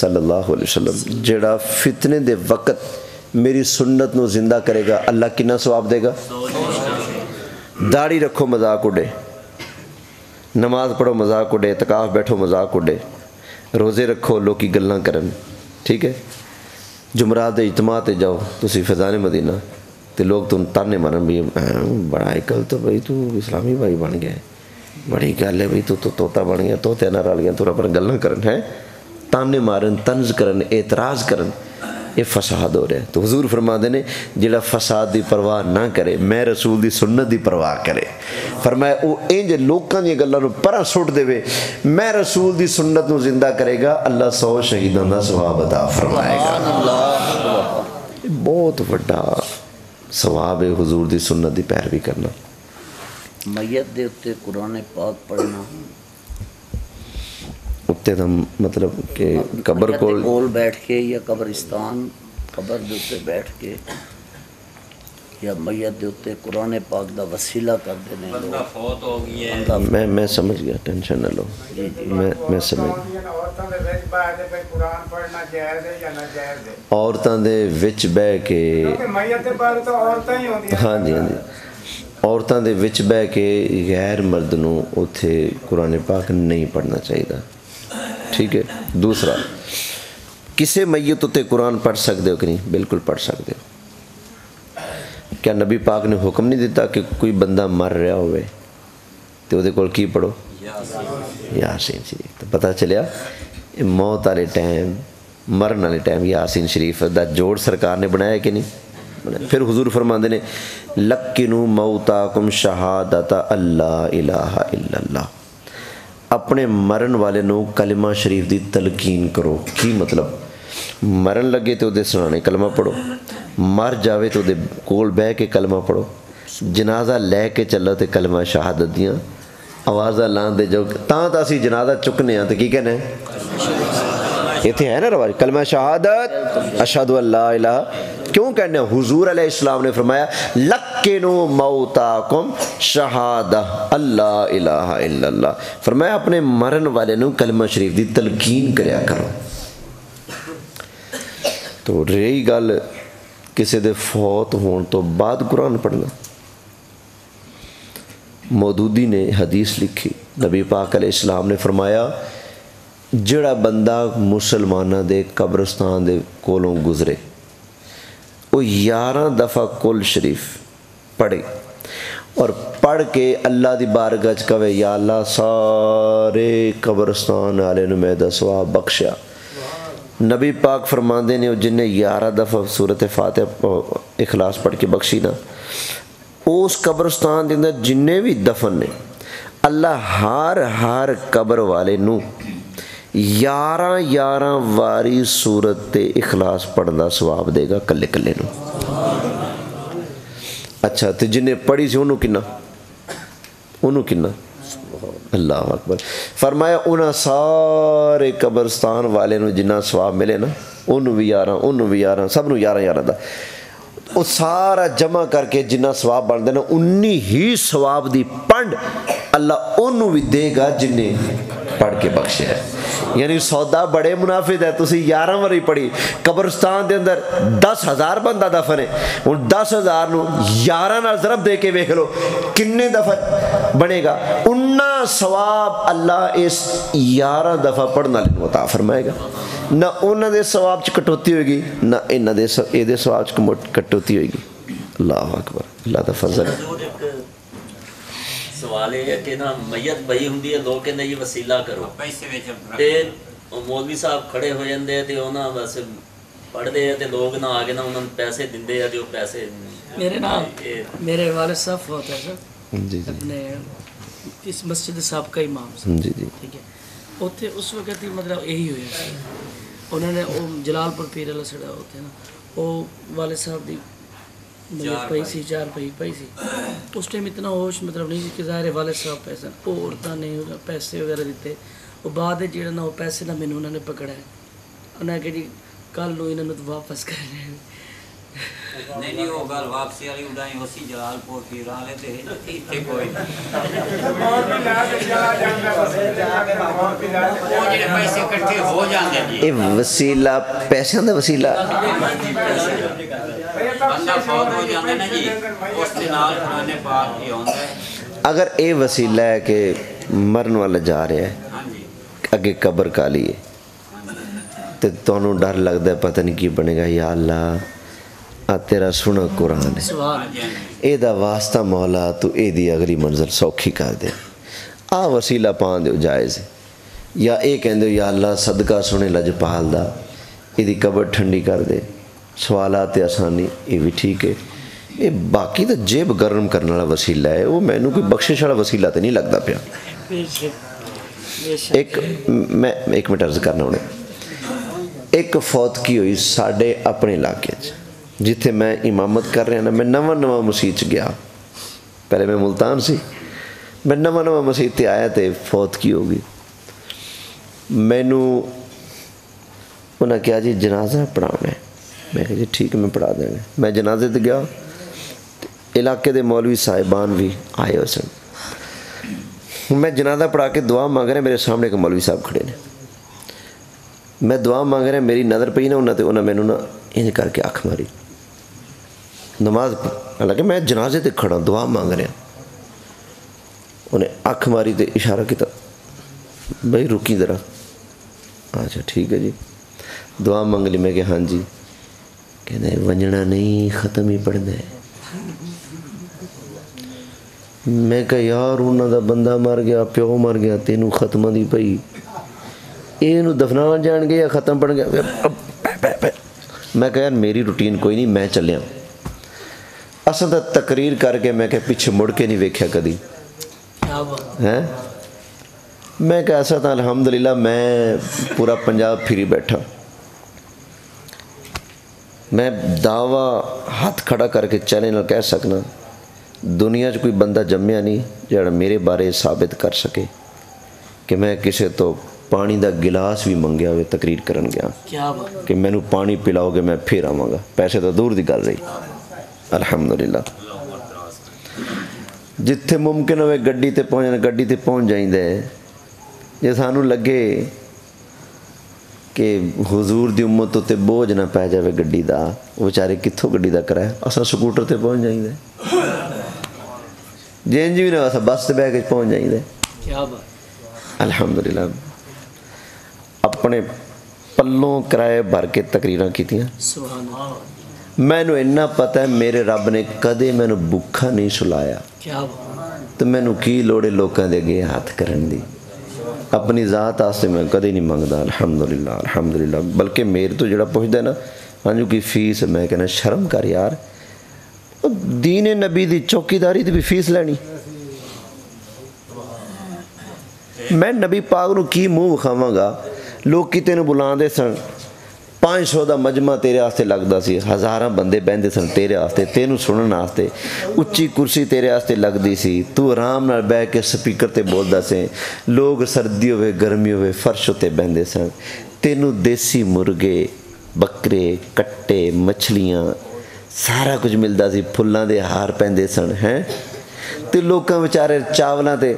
صلی اللہ علیہ وسلم جڑا فتنے دے وقت میری سنت نو زندہ کرے گا اللہ کنا ثواب دے گا؟ داڑھی رکھو مذاق اڑے، نماز پڑھو مذاق اڑے، اعتکاف بیٹھو مذاق اڑے، روزے رکھو لوکی گلاں کرن، ٹھیک ہے؟ جمعرات دے اجتماع تے جاؤ تسی فیضان مدینہ تے لوگ تم تانے مارن بھی بڑا اکل تو بھائی تو اسلامی بھائی بن گیا، بڑی گل ہے بھائی تو طوطا بن گیا، طوطے نہ رل گیا، تو اپنا گلاں کرن ہے، تانے مارن، طنز کرن، اعتراض کرن، یہ فساد ہو رہا ہے۔ تو حضور فرماتے ہیں جڑا فساد دی پرواہ نہ کرے، میں رسول دی سنت دی پرواہ کرے، فرمایا او انج لوکاں دی گلاں نو پرا سٹ دے، میں رسول دی سنت نو زندہ کرے گا، اللہ 100 شہیداں دا ثواب عطا فرمائے گا۔ بہت بڑا ثواب ہے حضور دی سنت دی پیروی کرنا۔ میت دے اتے قرآن پاک پڑھنا، اتے دا مطلب کہ قبر کول بیٹھ کے یا قبرستان قبر دے اتے بیٹھ کے یا میت دے اتے قرآن پاک دا وسیلہ کر دینے لوگ، بندہ فوت ہو گئی ہے، میں سمجھ گیا، ٹینشن نہ لو، میں سمجھ عورتاں دے وچ بہ کے، ہاں جی ہاں جی، عورتاں دے وچ بہ کے غیر مرد نو اتھے قرآن پاک نہیں پڑھنا چاہیے، ٹھیک ہے؟ دوسرا کسے میت تے قرآن پڑھ سکتے ہو کہ نہیں؟ بالکل پڑھ سکتے ہو۔ کیا نبی پاک نے حکم نہیں دیتا کہ کوئی بندہ مر رہا ہوئے تو وہ دے کول کی پڑھو؟ یاسین شریف۔ تو پتہ چلیا موت والے ٹائم، مرن والے ٹائم یاسین شریف دا جوڑ سرکار نے بنایا کہ نہیں؟ پھر حضور فرماندے نے لَقِّنُوا مَوْتَاكُمْ شَهَادَةَ اللہ الہ الا اللہ، اپنے مرن والے نو کلمہ شریف دی تلقین کرو۔ کی مطلب؟ مرن لگے تو دے سنانے کلمہ پڑھو، مر جاوے تو دے کول بہ کے کلمہ پڑھو، جنازہ لے کے چلو تے کلمہ شہادت دیاں آوازہ لان دے جو تاں تا اسی جنازہ چکنے ہیں تو کی کہنے ہیں؟ یہ تھے ہے نا رواج کلمہ شہادت اشہدو اللہ الہ، کیوں کہنے ہیں؟ حضور علیہ السلام نے فرمایا لَقِّنُوا مَوْتَاكُمْ شَهَادَةَ اللہ الہ الا اللہ، فرمایا اپنے مرن والے نو کلمہ شریف دی تلقین کریا کرو۔ تو رہی گل کسی دے فوت ہون تو بعد قرآن پڑھنا، مودودی نے حدیث لکھی، نبی پاک علیہ السلام نے فرمایا ਜਿਹੜਾ ਬੰਦਾ ਮੁਸਲਮਾਨਾਂ ਦੇ ਕਬਰਸਤਾਨ ਦੇ ਕੋਲੋਂ ਗੁਜ਼ਰੇ ਉਹ 11 ਦਫਾ ਕੁਲ ਸ਼ਰੀਫ ਪੜ੍ਹੇ ਔਰ ਪੜ੍ਹ ਕੇ ਅੱਲਾ ਦੀ ਬਾਰਗਾਹ 'ਚ ਕਵੇ ਯਾ ਅੱਲਾ ਸਾਰੇ ਕਬਰਸਤਾਨ ਵਾਲੇ ਨੂੰ ਮੈਂ ਦਾ ਸਵਾਬ ਬਖਸ਼ਿਆ। ਨਬੀ ਪਾਕ ਫਰਮਾਉਂਦੇ ਨੇ ਉਹ ਜਿੰਨੇ 11 ਦਫਾ ਸੂਰਤ ਫਾਤਿਹਾ ਇਖਲਾਸ ਪੜ੍ਹ ਕੇ ਬਖਸ਼ੀ ਨਾ, ਉਸ ਕਬਰਸਤਾਨ ਦੇ ਅੰਦਰ ਜਿੰਨੇ ਵੀ ਦਫਨ ਨੇ ਅੱਲਾ ਹਰ ਕਬਰ ਵਾਲੇ ਨੂੰ 11 ਵਾਰੀ ਸੂਰਤ ਤੇ ਇਖਲਾਸ ਪੜ੍ਹਨ ਦਾ ਸਵਾਬ ਦੇਗਾ ਕੱਲੇ ਕੱਲੇ ਨੂੰ। ਅੱਛਾ ਤੇ ਜਿੰਨੇ ਪੜ੍ਹੀ ਸੀ ਉਹਨੂੰ ਕਿੰਨਾ ਅੱਲਾਹੁ ਅਕਬਰ। ਫਰਮਾਇਆ ਉਹਨਾਂ ਸਾਰੇ ਕਬਰਸਤਾਨ ਵਾਲੇ ਨੂੰ ਜਿੰਨਾ ਸਵਾਬ ਮਿਲੇ ਨਾ ਉਹਨੂੰ ਵੀ 11 ਸਭ ਨੂੰ 11 ਦਾ ਉਹ ਸਾਰਾ ਜਮ੍ਹਾਂ ਕਰਕੇ ਜਿੰਨਾ ਸਵਾਬ ਬਣਦਾ ਨਾ ਉਨੀ ਹੀ ਸਵਾਬ ਦੀ ਪੰਡ ਅੱਲਾ ਉਹਨੂੰ ਵੀ ਦੇਗਾ ਜਿੰਨੇ ਪੜ੍ਹ ਕੇ ਬਖਸ਼ਿਆ। ਯਾਨੀ ਸੌਦਾ ਬੜੇ ਮੁਨਾਫਿਦ ਹੈ। ਤੁਸੀਂ 11 ਵਾਰੀ ਪੜ੍ਹੀ, ਕਬਰਸਤਾਨ ਦੇ ਅੰਦਰ 10,000 ਬੰਦਾ ਦਫਨ ਹੈ, ਹੁਣ 10,000 ਨੂੰ 11 ਨਾਲ ਜ਼ਰਬ ਦੇ ਕੇ ਵੇਖ ਲਓ ਕਿੰਨੇ ਦਫਾ ਬਣੇਗਾ। ਉਨਾ ਸਵਾਬ ਅੱਲਾ ਇਸ 11 ਦਫਾ ਪੜ੍ਹਨ ਵਾਲੇ ਨੂੰ ਅਤਾ ਫਰਮਾਏਗਾ। ਨਾ ਉਹਨਾਂ ਦੇ ਸਵਾਬ 'ਚ ਕਟੌਤੀ ਹੋਏਗੀ ਨਾ ਇਹਨਾਂ ਦੇ ਇਹਦੇ ਸਵਾਬ 'ਚ ਕਟੌਤੀ ਹੋਏਗੀ। ਅੱਲਾਹੁ ਅਕਬਰ, ਅੱਲਾ ਦਾ ਫਜ਼ਲ ਹੈ। ਸਵਾਲ ਇਹ ਹੈ ਕਿ ਨਾ ਮਈਅਤ ਪਈ ਹੁੰਦੀ ਹੈ, ਲੋਕ ਕਹਿੰਦੇ ਜੀ ਵਸੀਲਾ ਕਰੋ ਤੇ ਮੌਲਵੀ ਸਾਹਿਬ ਖੜੇ ਹੋ ਜਾਂਦੇ ਆ ਤੇ ਉਹਨਾਂ ਬਸ ਪੜ੍ਹਦੇ ਆ ਤੇ ਲੋਕ ਨਾ ਆ ਕੇ ਨਾ ਉਹਨਾਂ ਨੂੰ ਪੈਸੇ ਦਿੰਦੇ ਆ ਤੇ ਉਹ ਪੈਸੇ ਮੇਰੇ ਵਾਲਿਦ ਸਾਹਿਬ ਹੋਤਾ ਹੈ ਜੀ ਆਪਣੇ ਇਸ ਮਸਜਿਦ ਸਾਬਕਾ ਇਮਾਮ ਜੀ ਠੀਕ ਹੈ। ਉੱਥੇ ਉਸ ਵਕਤ ਹੀ ਮਤਲਬ ਇਹੀ ਹੋਇਆ ਸੀ, ਉਹਨਾਂ ਨੇ ਉਹ ਜਲਾਲਪੁਰ ਪੀਰ ਵਾਲਾ ਸੜਾ ਉੱਥੇ ਨਾ ਉਹ ਵਾਲਿਦ ਸਾਹਿਬ ਦੀ ਪਈ ਸੀ 4 ਪਈ ਸੀ। ਉਸ ਟਾਈਮ ਇਤਨਾ ਹੋਸ਼ ਮਤਲਬ ਨਹੀਂ ਸੀ ਕਿ ਜ਼ਾਹਿਰ ਵਾਲਿਦ ਸਾਹਿਬ ਪੈਸਾ ਉਹ ਔਰਤਾਂ ਨੇ ਪੈਸੇ ਵਗੈਰਾ ਦਿੱਤੇ। ਉਹ ਬਾਅਦ ਜਿਹੜਾ ਨਾ ਉਹ ਪੈਸੇ ਦਾ ਮੈਨੂੰ ਉਹਨਾਂ ਨੇ ਪਕੜਿਆ, ਉਹਨਾਂ ਕਿ ਜੀ ਕੱਲ੍ਹ ਨੂੰ ਇਹਨਾਂ ਨੂੰ ਵਾਪਸ ਕਰਨੇ। ਨਹੀਂ ਉਹ ਗੱਲ ਵਾਪਸੀ ਵਾਲੀ ਉਡਾਈ ਉਸੇ ਜਲਾਲਪੁਰ ਪੀਰ ਵਾਲੇ ਤੇ ਇੱਥੇ ਕੋਈ ਉਹ ਜਿਹੜੇ ਪੈਸੇ ਇਕੱਠੇ ਹੋ ਜਾਂਦੇ ਜੀ ਇਹ ਵਸੀਲਾ ਪੈਸਿਆਂ ਦਾ ਵਸੀਲਾ ਬੰਦਾ ਫੌਤ ਹੋ ਜਾਂਦਾ ਨਾ ਜੀ ਉਸ ਦੇ ਨਾਲ ਕੁਰਾਨ ਪਾਕ ਹੀ ਆਉਂਦਾ ਹੈ। ਅਗਰ ਇਹ ਵਸੀਲਾ ਹੈ ਕਿ ਮਰਨ ਵਾਲਾ ਜਾ ਰਿਹਾ ਹੈ ਅੱਗੇ ਕਬਰ ਕਾਲੀ ਹੈ ਤੇ ਤੁਹਾਨੂੰ ਡਰ ਲੱਗਦਾ ਪਤਾ ਨਹੀਂ ਕੀ ਬਣੇਗਾ, ਯਾ ਅੱਲਾ ਆ ਤੇਰਾ ਸੁਣਾ ਕੁਰਾਨ ਹੈ, ਇਹਦਾ ਵਾਸਤਾ ਮੌਲਾ ਤੂੰ ਇਹਦੀ ਅਗਲੀ ਮੰਜ਼ਿਲ ਸੌਖੀ ਕਰ ਦੇ, ਆ ਵਸੀਲਾ ਪਾ ਦਿਓ ਜਾਇਜ਼ ਹੈ। ਜਾਂ ਇਹ ਕਹਿੰਦੇ ਹੋ ਯਾ ਅੱਲਾ ਸਦਕਾ ਸੁਣੇ ਲਜਪਾਲ ਦਾ ਇਹਦੀ ਕਬਰ ਠੰਡੀ ਕਰ ਦੇ, ਸਵਾਲਾਤ ਤੇ ਆਸਾਨੀ ਇਹ ਵੀ ਠੀਕ ਹੈ। ਇਹ ਬਾਕੀ ਤਾਂ ਜੇਬ ਗਰਮ ਕਰਨ ਵਾਲਾ ਵਸੀਲਾ ਹੈ, ਉਹ ਮੈਨੂੰ ਕੋਈ ਬਖਸ਼ਿਸ਼ ਵਾਲਾ ਵਸੀਲਾ ਤਾਂ ਨਹੀਂ ਲੱਗਦਾ ਪਿਆ। ਇੱਕ ਮਿੰਟ ਅਰਜ਼ ਕਰਨਾ ਉਹਨੇ ਇੱਕ ਫੌਤਕੀ ਹੋਈ ਸਾਡੇ ਆਪਣੇ ਇਲਾਕੇ 'ਚ ਜਿੱਥੇ ਮੈਂ ਇਮਾਮਤ ਕਰ ਰਿਹਾ ਨਾ। ਮੈਂ ਨਵਾਂ ਮਸਜਿਦ 'ਚ ਗਿਆ, ਪਹਿਲੇ ਮੈਂ ਮੁਲਤਾਨ ਸੀ, ਮੈਂ ਨਵਾਂ ਮਸਜਿਦ 'ਤੇ ਆਇਆ ਅਤੇ ਫੌਤਕੀ ਹੋ ਗਈ। ਮੈਨੂੰ ਉਹਨਾਂ ਕਿਹਾ ਜੀ ਜਨਾਜ਼ਾ ਪੜ੍ਹਾਉਣਾ। ਮੈਂ ਕਿਹਾ ਜੀ ਠੀਕ ਹੈ ਮੈਂ ਪੜ੍ਹਾ ਦੇਣਾ। ਮੈਂ ਜਨਾਜ਼ੇ 'ਤੇ ਗਿਆ, ਇਲਾਕੇ ਦੇ ਮੌਲਵੀ ਸਾਹਿਬਾਨ ਵੀ ਆਏ ਹੋਏ ਸਨ। ਮੈਂ ਜਨਾਜ਼ਾ ਪੜ੍ਹਾ ਕੇ ਦੁਆ ਮੰਗ ਰਿਹਾ, ਮੇਰੇ ਸਾਹਮਣੇ ਇੱਕ ਮੌਲਵੀ ਸਾਹਿਬ ਖੜੇ ਨੇ। ਮੈਂ ਦੁਆ ਮੰਗ ਰਿਹਾ, ਮੇਰੀ ਨਜ਼ਰ ਪਈ ਨਾ ਉਹਨਾਂ 'ਤੇ, ਉਹਨਾਂ ਮੈਨੂੰ ਨਾ ਇੰਝ ਕਰਕੇ ਅੱਖ ਮਾਰੀ। ਨਮਾਜ਼ ਹਾਲਾਂਕਿ ਮੈਂ ਜਨਾਜ਼ੇ 'ਤੇ ਖੜਾ ਦੁਆ ਮੰਗ ਰਿਹਾ, ਉਹਨੇ ਅੱਖ ਮਾਰੀ ਤੇ ਇਸ਼ਾਰਾ ਕੀਤਾ ਬਈ ਰੁਕੀ ਜ਼ਰਾ। ਅੱਛਾ ਠੀਕ ਹੈ ਜੀ, ਦੁਆ ਮੰਗ ਲਈ। ਮੈਂ ਕਿਹਾ ਹਾਂਜੀ। ਕਹਿੰਦੇ ਵੰਜਣਾ ਨਹੀਂ ਖ਼ਤਮ ਹੀ ਪੜ੍ਹਨਾ ਹੈ। ਮੈਂ ਕਿਹਾ ਯਾਰ ਉਹਨਾਂ ਦਾ ਬੰਦਾ ਮਰ ਗਿਆ, ਪਿਓ ਮਰ ਗਿਆ, ਤੈਨੂੰ ਖ਼ਤਮਾਂ ਦੀ ਪਈ, ਇਹਨੂੰ ਦਫਨਾਉਣ ਜਾਣਗੇ ਜਾਂ ਖ਼ਤਮ ਪੜ੍ਹ ਗਿਆ। ਮੈਂ ਕਿਹਾ ਯਾਰ ਮੇਰੀ ਰੂਟੀਨ ਕੋਈ ਨਹੀਂ, ਮੈਂ ਚੱਲਿਆ। ਅਸਾਂ ਤਾਂ ਤਕਰੀਰ ਕਰਕੇ ਮੈਂ ਕਿਹਾ ਪਿੱਛੇ ਮੁੜ ਕੇ ਨਹੀਂ ਵੇਖਿਆ ਕਦੀ ਹੈ। ਮੈਂ ਕਿਹਾ ਐਸਾ ਤਾਂ ਅਲਹਮਦੁਲਿਲਾ ਮੈਂ ਪੂਰਾ ਪੰਜਾਬ ਫਿਰੀ ਬੈਠਾ। ਮੈਂ ਦਾਵਾ ਹੱਥ ਖੜਾ ਕਰਕੇ ਚੈਲੰਜ ਨਾਲ ਕਹਿ ਸਕਣਾ ਦੁਨੀਆ 'ਚ ਕੋਈ ਬੰਦਾ ਜੰਮਿਆ ਨਹੀਂ ਜਿਹੜਾ ਮੇਰੇ ਬਾਰੇ ਸਾਬਿਤ ਕਰ ਸਕੇ ਕਿ ਮੈਂ ਕਿਸੇ ਤੋਂ ਪਾਣੀ ਦਾ ਗਿਲਾਸ ਵੀ ਮੰਗਿਆ ਹੋਵੇ ਤਕਰੀਰ ਕਰਨ ਗਿਆ ਕਿ ਮੈਨੂੰ ਪਾਣੀ ਪਿਲਾਓਗੇ ਮੈਂ ਫਿਰ ਆਵਾਂਗਾ। ਪੈਸੇ ਤਾਂ ਦੂਰ ਦੀ ਗੱਲ ਰਹੀ। ਅਲਹਮਦੁਲਿਲਾ ਜਿੱਥੇ ਮੁਮਕਿਨ ਹੋਵੇ ਗੱਡੀ 'ਤੇ ਪਹੁੰਚ ਜਾਣਾ, ਗੱਡੀ 'ਤੇ ਪਹੁੰਚ ਜਾਈਦਾ। ਜੇ ਸਾਨੂੰ ਲੱਗੇ ਕਿ ਹੁਜ਼ੂਰ ਦੀ ਉਮਤ ਉੱਤੇ ਬੋਝ ਨਾ ਪੈ ਜਾਵੇ ਗੱਡੀ ਦਾ, ਉਹ ਵਿਚਾਰੇ ਕਿੱਥੋਂ ਗੱਡੀ ਦਾ ਕਿਰਾਇਆ, ਅਸਾਂ ਸਕੂਟਰ 'ਤੇ ਪਹੁੰਚ ਜਾਈਦਾ। ਜੇ ਇੰਝ ਵੀ ਨਾ ਅਸਾਂ ਬੱਸ 'ਤੇ ਬਹਿ ਕੇ ਪਹੁੰਚ ਜਾਈਦਾ। ਅਲਹਮਦੁਲਿਲਾ ਆਪਣੇ ਪੱਲੋਂ ਕਿਰਾਏ ਭਰ ਕੇ ਤਕਰੀਰਾਂ ਕੀਤੀਆਂ। ਸੁਭਾਨ ਅੱਲਾਹ, ਮੈਨੂੰ ਇੰਨਾ ਪਤਾ ਹੈ ਮੇਰੇ ਰੱਬ ਨੇ ਕਦੇ ਮੈਨੂੰ ਭੁੱਖਾ ਨਹੀਂ ਸੁਲਾਇਆ, ਕੀ ਬਾਤ, ਤੇ ਮੈਨੂੰ ਕੀ ਲੋੜ ਹੈ ਲੋਕਾਂ ਦੇ ਅੱਗੇ ਹੱਥ ਕਰਨ ਦੀ। ਆਪਣੀ ਜ਼ਾਤ ਵਾਸਤੇ ਮੈਂ ਕਦੇ ਨਹੀਂ ਮੰਗਦਾ, ਅਲਹਮਦੁਲਿਲਾ ਅਲਹਮਦੁਲਿਲਾ। ਬਲਕਿ ਮੇਰੇ ਤੋਂ ਜਿਹੜਾ ਪੁੱਛਦਾ ਨਾ ਹਾਂਜੀ ਕੀ ਫੀਸ, ਮੈਂ ਕਹਿੰਦਾ ਸ਼ਰਮ ਕਰ ਯਾਰ, ਦੀਨ ਨਬੀ ਦੀ ਚੌਕੀਦਾਰੀ ਦੀ ਵੀ ਫੀਸ ਲੈਣੀ। ਮੈਂ ਨਬੀ ਪਾਕ ਨੂੰ ਕੀ ਮੂੰਹ ਵਿਖਾਵਾਂਗਾ। ਲੋਕੀ ਤੈਨੂੰ ਬੁਲਾਉਂਦੇ ਸਨ, 500 ਦਾ ਮਜਮਾ ਤੇਰੇ ਵਾਸਤੇ ਲੱਗਦਾ ਸੀ, ਹਜ਼ਾਰਾਂ ਬੰਦੇ ਬਹਿੰਦੇ ਸਨ ਤੇਰੇ ਵਾਸਤੇ, ਤੈਨੂੰ ਸੁਣਨ ਵਾਸਤੇ, ਉੱਚੀ ਕੁਰਸੀ ਤੇਰੇ ਵਾਸਤੇ ਲੱਗਦੀ ਸੀ, ਤੂੰ ਆਰਾਮ ਨਾਲ ਬਹਿ ਕੇ ਸਪੀਕਰ ਤੇ ਬੋਲਦਾ ਸੀ, ਲੋਕ ਸਰਦੀ ਹੋਵੇ ਗਰਮੀ ਹੋਵੇ ਫਰਸ਼ ਉੱਤੇ ਬਹਿੰਦੇ ਸਨ, ਤੈਨੂੰ ਦੇਸੀ ਮੁਰਗੇ, ਬੱਕਰੇ, ਕੱਟੇ, ਮੱਛਲੀਆਂ ਸਾਰਾ ਕੁਝ ਮਿਲਦਾ ਸੀ, ਫੁੱਲਾਂ ਦੇ ਹਾਰ ਪੈਂਦੇ ਸਨ ਹੈ, ਤੇ ਲੋਕਾਂ ਵਿਚਾਰੇ ਚਾਵਲਾਂ ਤੇ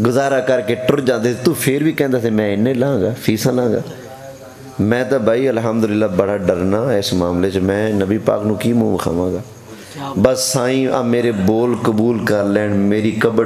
ਗੁਜ਼ਾਰਾ ਕਰਕੇ ਟੁਰ ਜਾਂਦੇ ਸੀ, ਤੂੰ ਫਿਰ ਵੀ ਕਹਿੰਦਾ ਸੀ ਮੈਂ ਇੰਨੇ ਲਾਂਗਾ, ਫੀਸਾਂ ਲਾਂਗਾ। ਮੈਂ ਤਾਂ ਭਾਈ ਅਲਹਮਦੁਲਿਲਾ ਬੜਾ ਡਰਨਾ ਇਸ ਮਾਮਲੇ 'ਚ, ਮੈਂ ਨਬੀ ਪਾਕ ਨੂੰ ਕੀ ਮੂੰਹ ਵਿਖਾਵਾਂਗਾ। ਬਸ ਸਾਈਂ ਆ ਮੇਰੇ ਬੋਲ ਕਬੂਲ ਕਰ ਲੈਣ, ਮੇਰੀ ਕਬਰ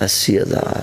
80,000।